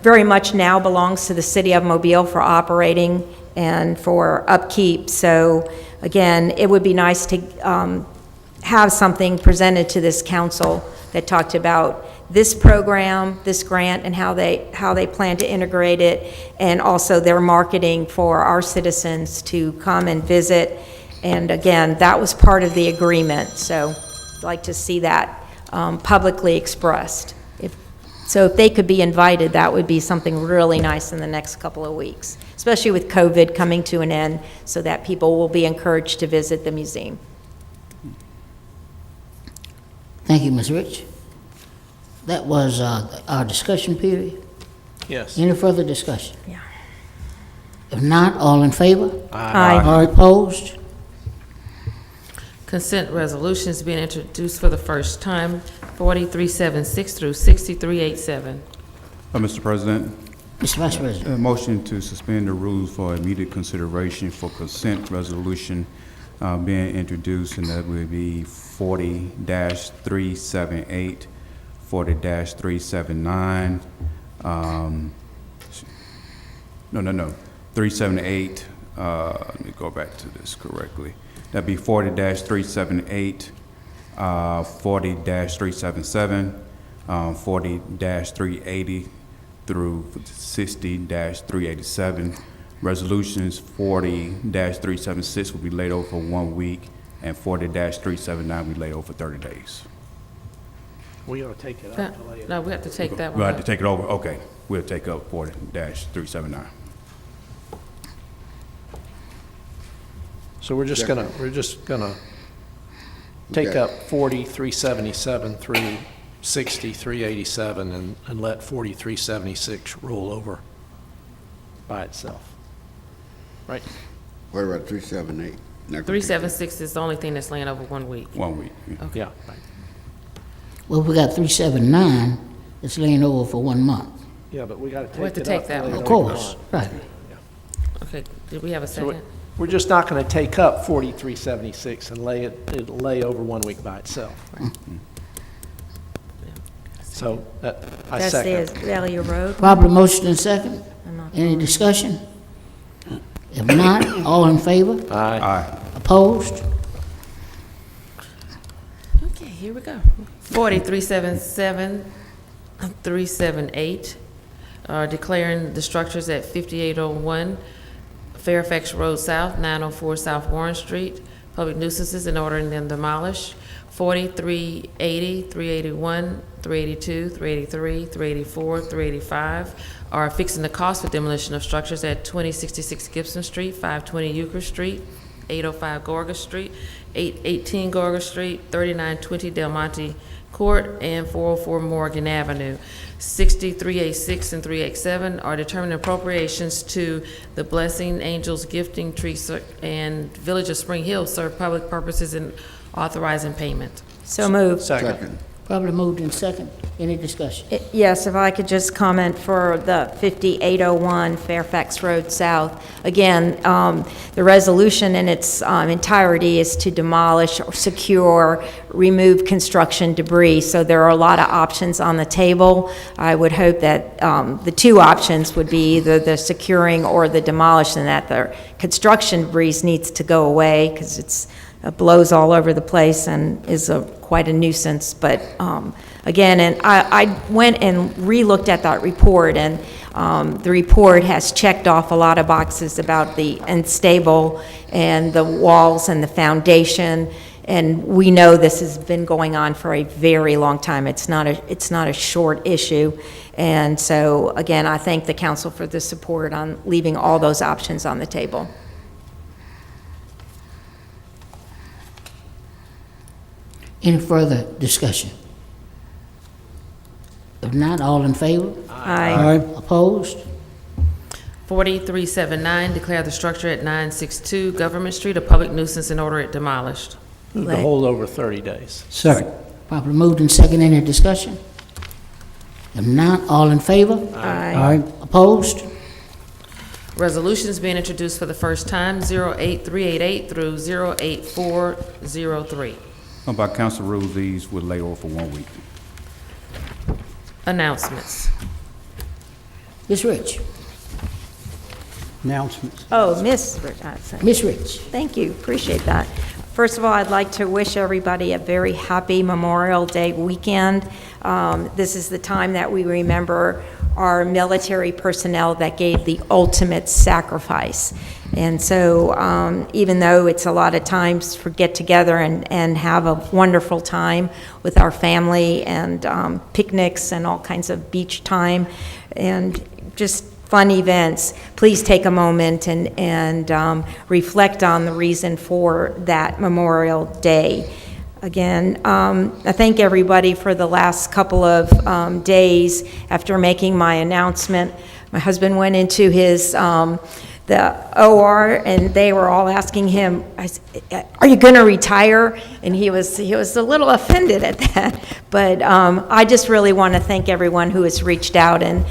very much now belongs to the city of Mobile for operating and for upkeep. So again, it would be nice to have something presented to this council that talked about this program, this grant, and how they plan to integrate it, and also their marketing for our citizens to come and visit. And again, that was part of the agreement, so I'd like to see that publicly expressed. So if they could be invited, that would be something really nice in the next couple of weeks, especially with COVID coming to an end, so that people will be encouraged to visit the museum. Thank you, Ms. Rich. That was our discussion period. Yes. Any further discussion? Yeah. If not, all in favor? Aye. Opposed? Consent resolutions being introduced for the first time, 4376 through 6387. Mr. President, Mr. Vice President. a motion to suspend the rules for immediate consideration for consent resolution being introduced, and that would be 40-378, 40-379, 378, let me go back to this correctly. That'd be 40-378, 40-377, 40-380 through 60-387. Resolutions 40-376 will be laid over for 1 week, and 40-379 will be laid over for 30 days. We ought to take it up to later. No, we have to take that one We'll up. have to take it over? Okay. We'll take up 40-379. So we're just gonna take up 40-377 through 60-387 and let 40-376 roll over by itself. Right? What about 378? 376 is the only thing that's laying over 1 week. 1 week. Okay. Yeah, right. Well, we got 379 that's laying over for 1 month. Yeah, but we gotta We have take to it take up. that one. Of course, right. Okay, did we have a So second? we're just not gonna take up 40-376 and it'll lay over 1 week by itself. So I That's second. the Azalea Road. Properly motion and second. I'm not- Any discussion? If not, all in favor? Aye. Aye. Opposed? Okay, here we go. 40-377, 378, declaring the structures at 5801 Fairfax Road South, 904 South Warren Street, public nuisances, and ordering them demolished. 40-380, 381, 382, 383, 384, 385 are fixing the cost for demolition of structures at 2066 Gibson Street, 520 Euchre Street, 805 Gorgas Street, 818 Gorgas Street, 3920 Del Monte Court, and 404 Morgan Avenue. 386 and 387 are determining appropriations to the Blessing Angels Gifting Tree and Village of Spring Hill serve public purposes and authorizing payment. So moved. Second. Properly moved and second. Any discussion? Yes, if I could just comment for the 5801 Fairfax Road South. Again, the resolution in its entirety is to demolish, or secure, remove construction debris. So there are a lot of options on the table. I would hope that the two options would be either the securing or the demolition, that the construction debris needs to go away because it blows all over the place and is quite a nuisance. But again, and I went and re-looked at that report, and the report has checked off a lot of boxes about the unstable and the walls and the foundation. And we know this has been going on for a very long time. It's not a short issue. And so again, I thank the council for the support on leaving all those options on the table. Any further discussion? If not, all in favor? Aye. Opposed? 4379, declare the structure at 962 Government Street a public nuisance and order it demolished. Move to hold over 30 days. Second. Properly moved and second. Any discussion? If not, all in favor? Aye. Opposed? Resolutions being introduced for the first time, 08388 through 08403. By council rules, these will lay over for 1 week. Announcements. Ms. Rich. Announcements. Oh, Miss Ms. Rich. Thank you, appreciate that. First of all, I'd like to wish everybody a very happy Memorial Day weekend. This is the time that we remember our military personnel that gave the ultimate sacrifice. And so even though it's a lot of times for get together and have a wonderful time with our family and picnics and all kinds of beach time and just fun events, please take a moment and reflect on the reason for that Memorial Day. Again, I thank everybody for the last couple of days after making my announcement. My husband went into his the OR, and they were all asking him, "Are you going to retire?" And he was a little offended at that. But I just really want to thank everyone who has reached out and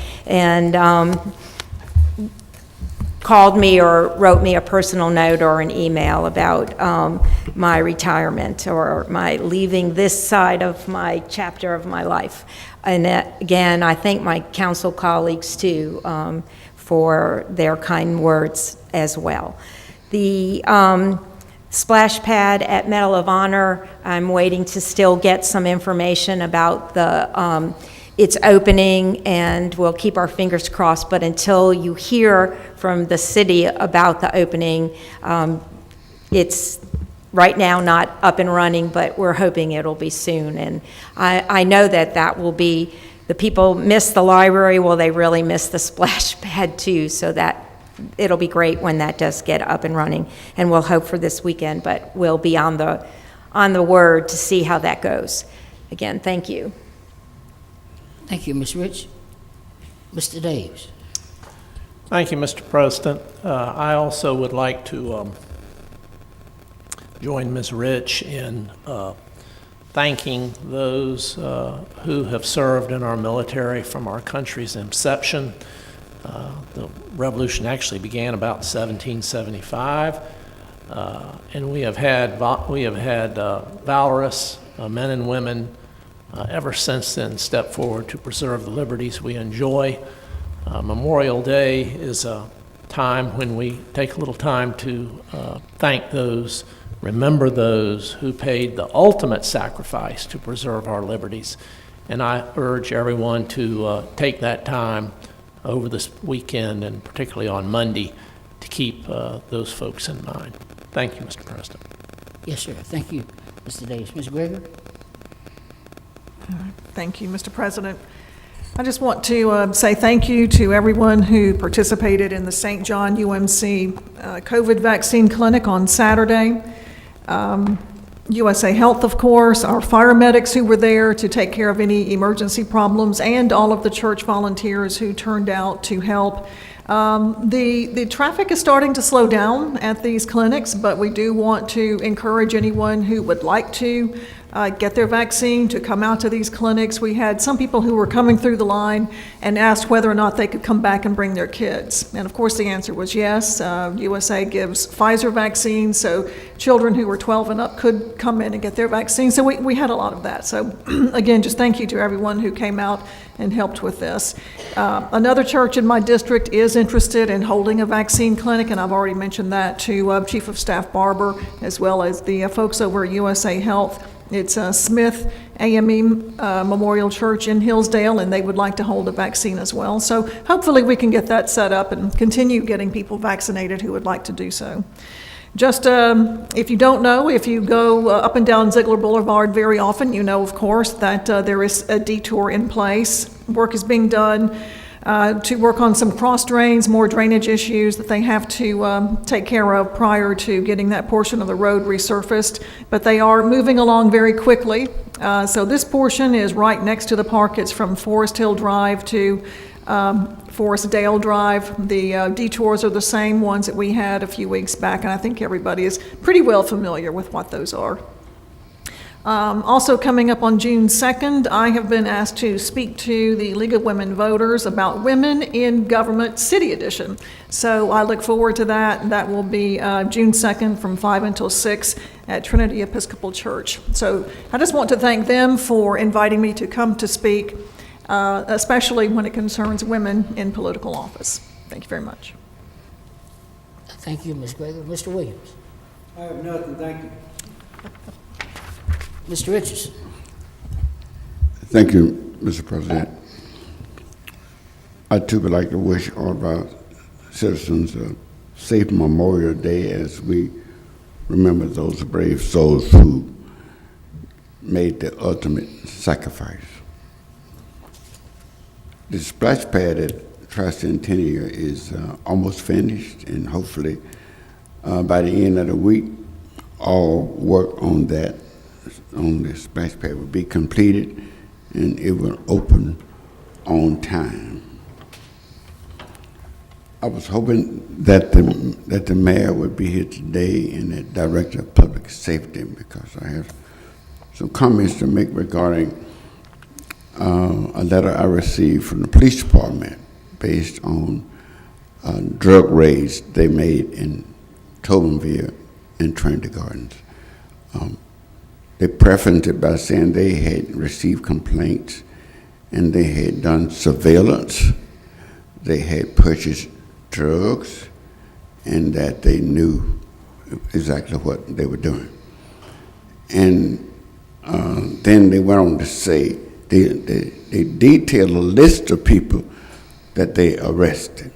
called me or wrote me a personal note or an email about my retirement or my leaving this side of my chapter of my life. And again, I thank my council colleagues too for their kind words as well. The splash pad at Medal of Honor, I'm waiting to still get some information about the its opening, and we'll keep our fingers crossed, but until you hear from the city about the opening, it's right now not up and running, but we're hoping it'll be soon. And I know that will be, the people miss the library, well, they really miss the splash pad too, so that it'll be great when that does get up and running. And we'll hope for this weekend, but we'll be on the word to see how that goes. Again, thank you. Thank you, Ms. Rich. Mr. Davis. Thank you, Mr. President. I also would like to join Ms. Rich in thanking those who have served in our military from our country's inception. The revolution actually began about 1775, and we have had valorous men and women ever since then step forward to preserve the liberties we enjoy. Memorial Day is a time when we take a little time to thank those, remember those who paid the ultimate sacrifice to preserve our liberties. And I urge everyone to take that time over this weekend, and particularly on Monday, to keep those folks in mind. Thank you, Mr. President. Yes, sir. Thank you, Mr. Davis. Ms. Gregory? Thank you, Mr. President. I just want to say thank you to everyone who participated in the St. John UMC COVID vaccine clinic on Saturday. USA Health, of course, our fire medics who were there to take care of any emergency problems, and all of the church volunteers who turned out to help. The traffic is starting to slow down at these clinics, but we do want to encourage anyone who would like to get their vaccine to come out to these clinics. We had some people who were coming through the line and asked whether or not they could come back and bring their kids. And of course the answer was yes. USA gives Pfizer vaccines, so children who were 12 and up could come in and get their vaccine. So we had a lot of that. So again, just thank you to everyone who came out and helped with this. Another church in my district is interested in holding a vaccine clinic, and I've already mentioned that to Chief of Staff Barber, as well as the folks over at USA Health. It's Smith AME Memorial Church in Hillsdale, and they would like to hold a vaccine as well. So hopefully we can get that set up and continue getting people vaccinated who would like to do so. Just if you don't know, if you go up and down Ziegler Boulevard very often, you know, of course, that there is a detour in place. Work is being done to work on some cross drains, more drainage issues that they have to take care of prior to getting that portion of the road resurfaced. But they are moving along very quickly. So this portion is right next to the park. It's from Forest Hill Drive to Forest Dale Drive. The detours are the same ones that we had a few weeks back, and I think everybody is pretty well familiar with what those are. Also coming up on June 2nd, I have been asked to speak to the League of Women Voters about Women in Government City Edition. So I look forward to that. That will be June 2nd from 5 until 6 at Trinity Episcopal Church. So I just want to thank them for inviting me to come to speak, especially when it concerns women in political office. Thank you very much. Thank you, Ms. Gregory. Mr. Williams. I have nothing, thank you. Mr. Richardson. Thank you, Mr. President. I too would like to wish all of our citizens a safe Memorial Day as we remember those brave souls who made the ultimate sacrifice. The splash pad at Tricentennial is almost finished, and hopefully by the end of the week, all work on that, on the splash pad will be completed, and it will open on time. I was hoping that the mayor would be here today and the director of public safety, because I have some comments to make regarding a letter I received from the police department based on drug raids they made in Tobinville and Trinity Gardens. They prefaced it by saying they had received complaints and they had done surveillance, they had purchased drugs, and that they knew exactly what they were doing. And then they went on to say they detailed a list of people that they arrested.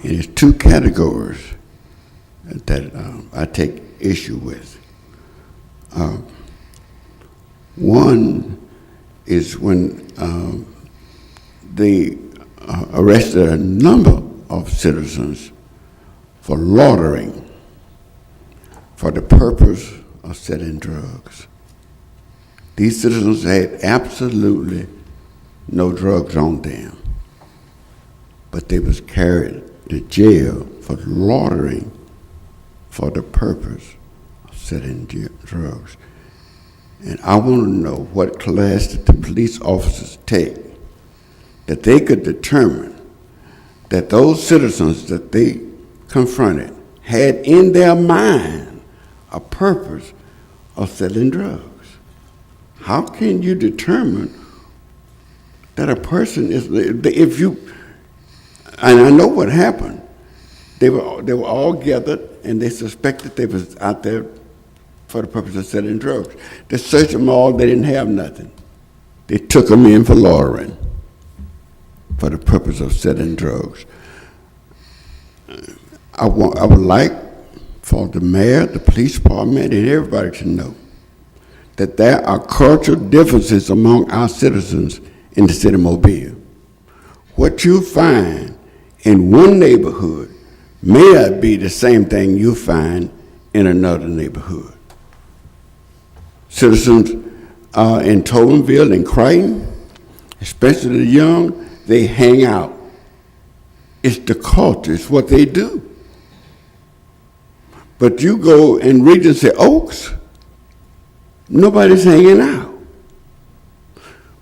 And there's two categories that I take issue with. One is when they arrested a number of citizens for loitering for the purpose of selling drugs. These citizens had absolutely no drugs on them, but they was carried to jail for loitering for the purpose of selling drugs. And I want to know what class did the police officers take that they could determine that those citizens that they confronted had in their mind a purpose of selling drugs. How can you determine that a person is, if you, and I know what happened, they were all gathered and they suspected they was out there for the purpose of selling drugs. They searched them all, they didn't have nothing. They took them in for loitering for the purpose of selling drugs. I would like for the mayor, the police department, and everybody to know that there are cultural differences among our citizens in the city of Mobile. What you find in one neighborhood may not be the same thing you find in another neighborhood. Citizens in Tobinville and Crichton, especially the young, they hang out. It's the culture, it's what they do. But you go in Regency Oaks, nobody's hanging out.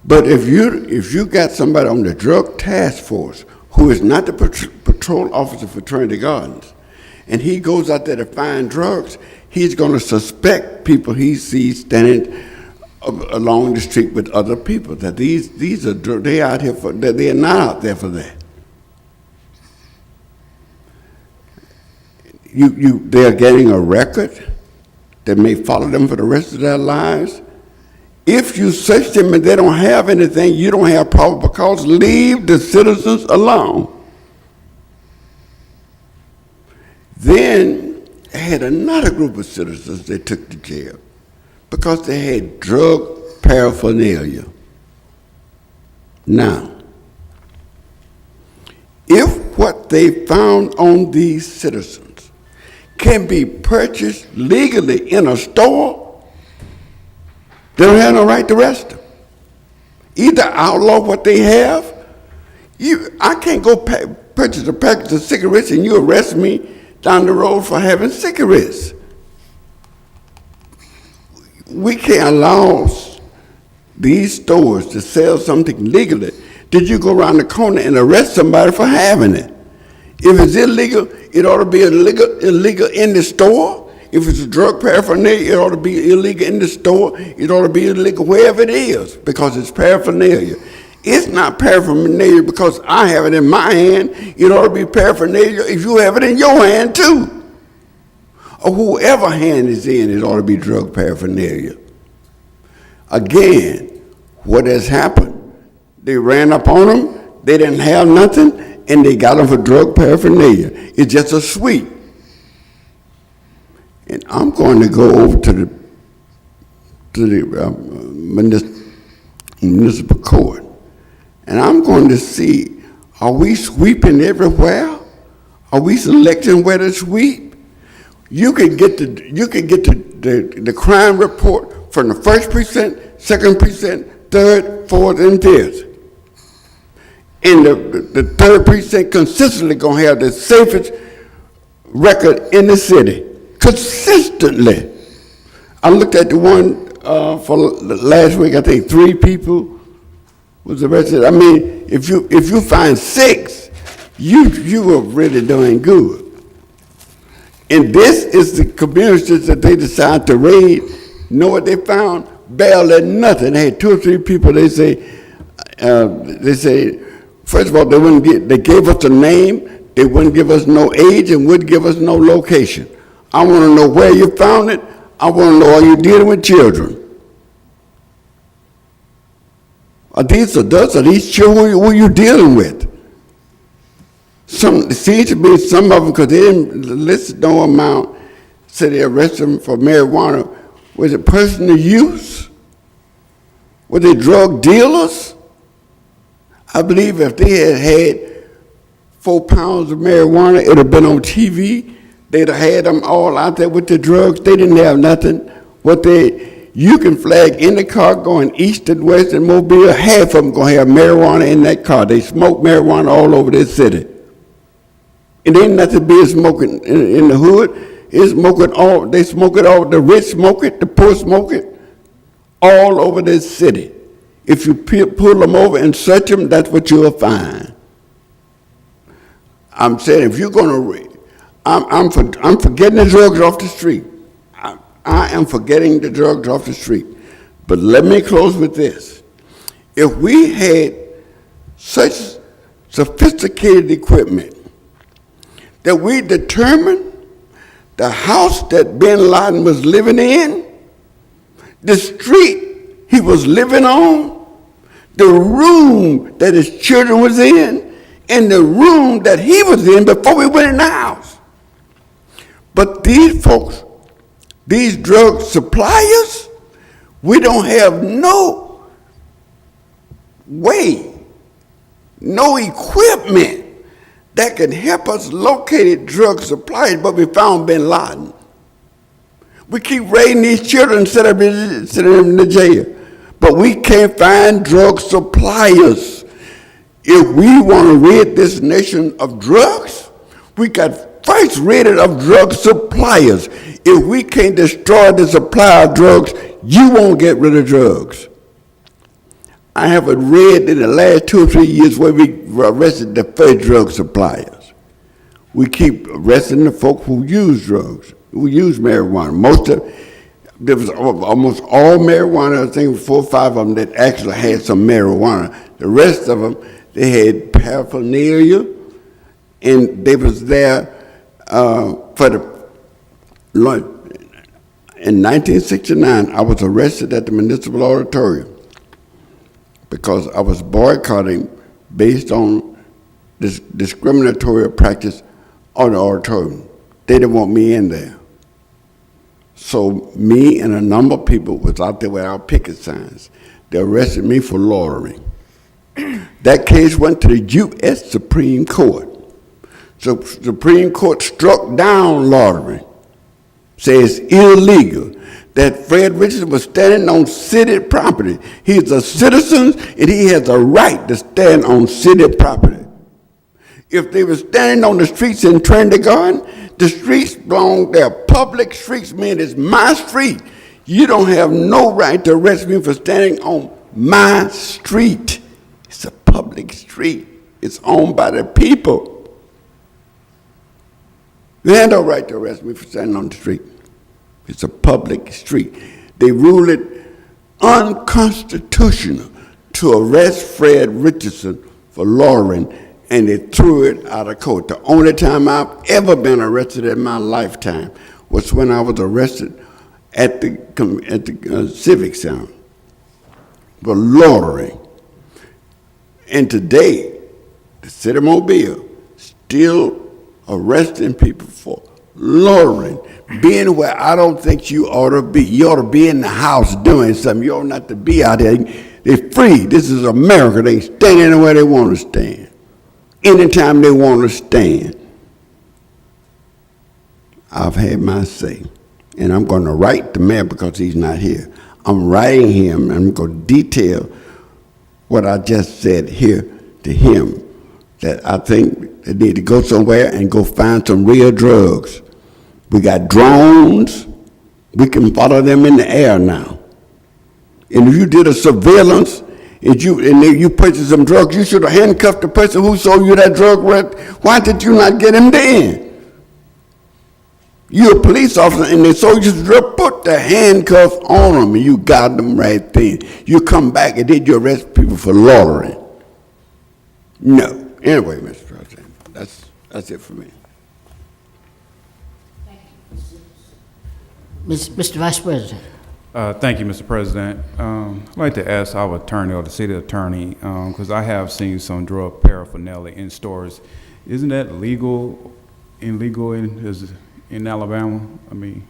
But if you got somebody on the drug task force who is not the patrol officer for Trinity Gardens, and he goes out there to find drugs, he's going to suspect people he sees standing along the street with other people, that these are they out here for that, they are not out there for that. They are getting a record that may follow them for the rest of their lives. If you search them and they don't have anything, you don't have probable cause. Leave the citizens alone. Then I had another group of citizens they took to jail because they had drug paraphernalia. Now, if what they found on these citizens can be purchased legally in a store, they don't have no right to arrest them. Either outlaw what they have. I can't go purchase a package of cigarettes and you arrest me down the road for having cigarettes. We can't allow these stores to sell something legally. Did you go around the corner and arrest somebody for having it? If it's illegal, it ought to be illegal in the store. If it's a drug paraphernalia, it ought to be illegal in the store. It ought to be illegal wherever it is because it's paraphernalia. It's not paraphernalia because I have it in my hand. It ought to be paraphernalia if you have it in your hand too. or whoever hand is in, it ought to be drug paraphernalia. Again, what has happened? They ran up on them, they didn't have nothing, and they got them for drug paraphernalia. It's just a sweep. And I'm going to go over to the municipal court, and I'm going to see, are we sweeping everywhere? Are we selecting where to sweep? You can get the crime report from the 1st precinct, 2nd precinct, 3rd, 4th, and 5th. And the 3rd precinct consistently gonna have the safest record in the city. Consistently. I looked at the one for last week, I think 3 people was arrested. I mean, if you find 6, you are really doing good. And this is the communities that they decide to raid. Know what they found? Barely nothing. They had 2 or 3 people. They say, first of all, they gave us a name. They wouldn't give us no age and wouldn't give us no location. I want to know where you found it. I want to know, are you dealing with children? Are these adults? Are these children? Who are you dealing with? It seems to be some of them, because they didn't list no amount, said they arrested them for marijuana. Was it personal use? Were they drug dealers? I believe if they had 4 pounds of marijuana, it would have been on TV. They'd have had them all out there with the drugs. They didn't have nothing. You can flag in the car going east and west in Mobile, half of them gonna have marijuana in that car. They smoke marijuana all over this city. It ain't nothing be smoking in the hood. They smoke it all, the rich smoke it, the poor smoke it, all over this city. If you pull them over and search them, that's what you'll find. I'm saying, if you're gonna, I'm for getting the drugs off the street. I am for getting the drugs off the street. But let me close with this. If we had such sophisticated equipment that we determined the house that bin Laden was living in, the street he was living on, the room that his children was in, and the room that he was in before we went in the house. But these folks, these drug suppliers, we don't have no way, no equipment that can help us locate drug suppliers, but we found bin Laden. We keep raiding these children and sending them in the jail, but we can't find drug suppliers. If we want to rid this nation of drugs, we got first rid it of drug suppliers. If we can't destroy the supply of drugs, you won't get rid of drugs. I haven't read in the last 2 or 3 years where we arrested the first drug suppliers. We keep arresting the folk who use drugs, who use marijuana. There was almost all marijuana. I think it was 4 or 5 of them that actually had some marijuana. The rest of them, they had paraphernalia, and they was there for the lunch. In 1969, I was arrested at the Municipal Auditorium because I was boycotting based on this discriminatory practice on the auditorium. They didn't want me in there. So me and a number of people was out there with our picket signs. They arrested me for loitering. That case went to the U.S. Supreme Court. So Supreme Court struck down loitering. Says illegal. That Fred Richardson was standing on city property. He's a citizen and he has a right to stand on city property. If they were standing on the streets in Trinity Garden, the streets belong, they're public streets, meaning it's my street. You don't have no right to arrest me for standing on my street. It's a public street. It's owned by the people. You have no right to arrest me for standing on the street. It's a public street. They ruled it unconstitutional to arrest Fred Richardson for loitering, and they threw it out of court. The only time I've ever been arrested in my lifetime was when I was arrested at the Civic Center for loitering. And today, the city of Mobile still arresting people for loitering, being where I don't think you ought to be. You ought to be in the house doing something. You ought not to be out there. They're free. This is America. They stand anywhere they want to stand, anytime they want to stand. I've had my say, and I'm going to write the mayor because he's not here. I'm writing him, and I'm going to detail what I just said here to him, that I think they need to go somewhere and go find some real drugs. We got drones. We can follow them in the air now. And if you did a surveillance and you purchased some drugs, you should have handcuffed the person who sold you that drug. Why did you not get him then? You're a police officer, and the soldiers put the handcuffs on them, and you got them right then. You come back, and then you arrest people for loitering. No. Anyway, Mr. President, that's it for me. Mr. Vice President. Thank you, Mr. President. I'd like to ask our attorney or the city attorney, because I have seen some drug paraphernalia in stores. Isn't that illegal in Alabama? I mean,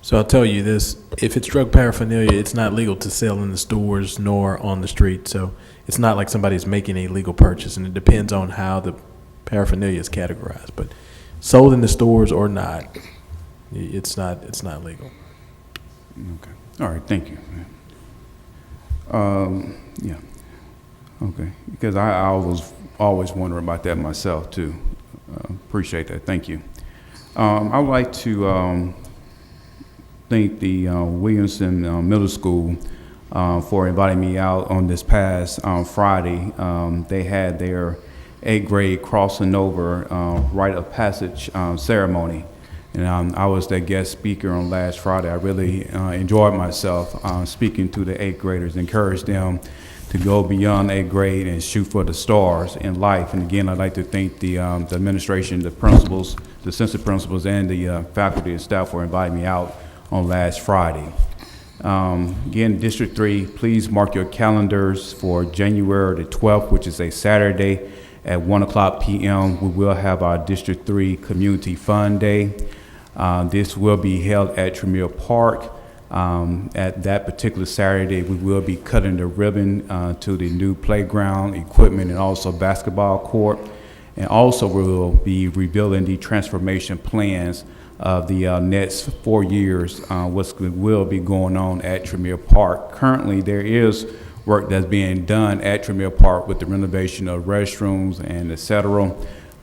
so I'll tell you this, if it's drug paraphernalia, it's not legal to sell in the stores nor on the street. So it's not like somebody's making a legal purchase, and it depends on how the paraphernalia is categorized. But sold in the stores or not, it's not legal. Okay. All right, thank you. Yeah. Okay. Because I was always wondering about that myself too. Appreciate that. Thank you. I would like to thank the Williamson Middle School for inviting me out on this past Friday. They had their 8th grade crossing over rite of passage ceremony. And I was their guest speaker on last Friday. I really enjoyed myself speaking to the 8th graders, encouraged them to go beyond 8th grade and shoot for the stars in life. And again, I'd like to thank the administration, the principals, the assistant principals, and the faculty and staff for inviting me out on last Friday. Again, District 3, please mark your calendars for January the 12th, which is a Saturday at 1:00 p.m. We will have our District 3 Community Fun Day. This will be held at Tremere Park. At that particular Saturday, we will be cutting the ribbon to the new playground equipment and also basketball court. And also we will be revealing the transformation plans of the next 4 years, what will be going on at Tremere Park. Currently, there is work that's being done at Tremere Park with the renovation of restrooms and et cetera.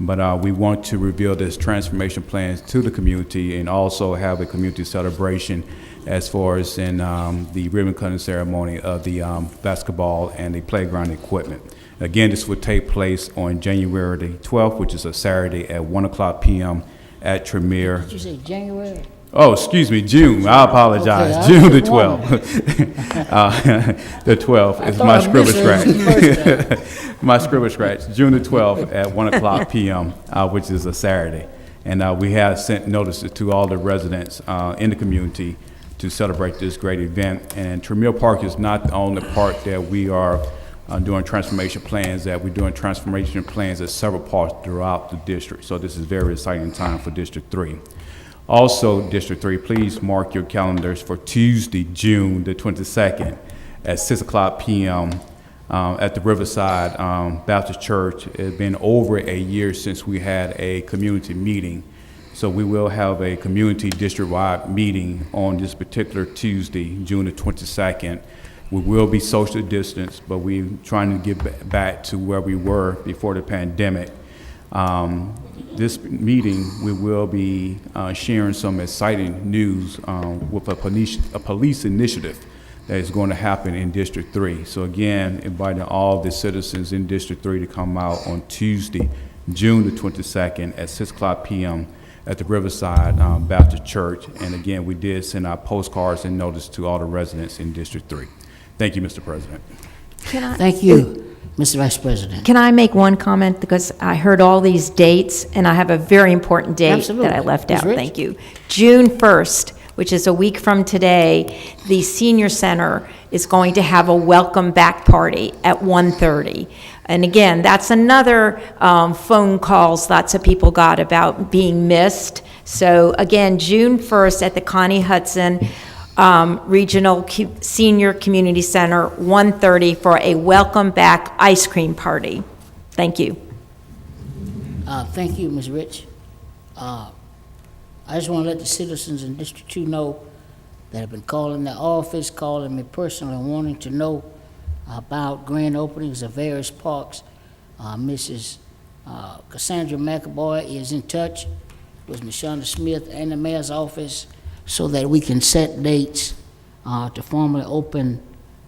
But we want to reveal this transformation plans to the community and also have a community celebration as far as in the ribbon cutting ceremony of the basketball and the playground equipment. Again, this would take place on January the 12th, which is a Saturday at 1:00 p.m. at Tremere. Did you say January? Oh, excuse me, June. I apologize. Okay, June the 12th. The 12th is my scribble scratch. My scribble scratch. June the 12th at 1:00 p.m., which is a Saturday. And we have sent notices to all the residents in the community to celebrate this great event. And Tremere Park is not the only park that we are doing transformation plans at. We're doing transformation plans at several parks throughout the district. So this is a very exciting time for District 3. Also, District 3, please mark your calendars for Tuesday, June the 22nd at 6:00 p.m. At the Riverside Baptist Church. It's been over a year since we had a community meeting. So we will have a community district-wide meeting on this particular Tuesday, June the 22nd. We will be social distanced, but we're trying to get back to where we were before the pandemic. This meeting, we will be sharing some exciting news with a police initiative that is going to happen in District 3. So again, inviting all the citizens in District 3 to come out on Tuesday, June the 22nd at 6:00 p.m. at the Riverside Baptist Church. And again, we did send out postcards and notice to all the residents in District 3. Thank you, Mr. President. Thank you. Mr. Vice President. Can I make one comment? Because I heard all these dates, and I have a very important date Absolutely. that I left Ms. out. Rich? Thank you. June 1st, which is a week from today, the senior center is going to have a welcome back party at 1:30. And again, that's another phone calls lots of people got about being missed. So again, June 1st at the Connie Hudson Regional Senior Community Center, 1:30 for a welcome back ice cream party. Thank you. Thank you, Ms. Rich. I just want to let the citizens in District 2 know that have been calling the office, calling me personally, wanting to know about grand openings of various parks. Mrs. Cassandra McAvoy is in touch with Ms. Shonda Smith and the mayor's office so that we can set dates to formally open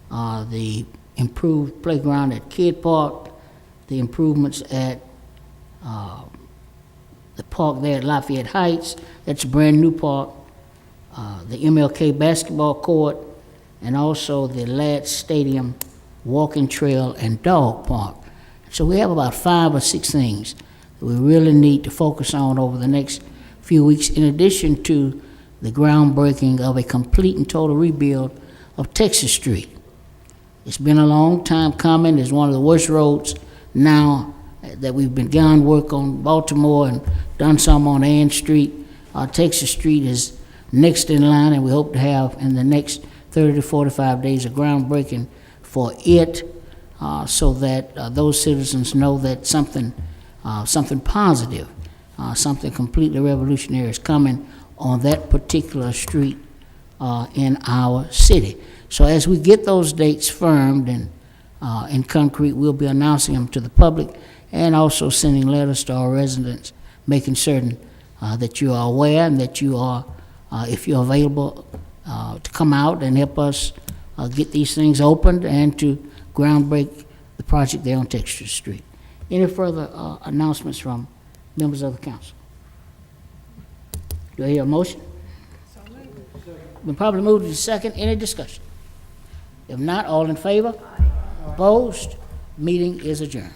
the improved playground at Kidd Park, the improvements at the park there at Lafayette Heights. That's a brand new park. The MLK basketball court, and also the Ladd Stadium walking trail and dog park. So we have about 5 or 6 things that we really need to focus on over the next few weeks, in addition to the groundbreaking of a complete and total rebuild of Texas Street. It's been a long time coming. It's one of the worst roads now that we've begun work on Baltimore and done some on Ann Street. Texas Street is next in line, and we hope to have in the next 30 to 45 days a groundbreaking for it, so that those citizens know that something positive, something completely revolutionary is coming on that particular street in our city. So as we get those dates firmed and in concrete, we'll be announcing them to the public and also sending letters to our residents, making certain that you are aware and that you are, if you're available, to come out and help us get these things opened and to groundbreak the project there on Texas Street. Any further announcements from members of the council? Do I hear a motion? Been probably moved to the second. Any discussion? If not, all in favor? Opposed? Meeting is adjourned.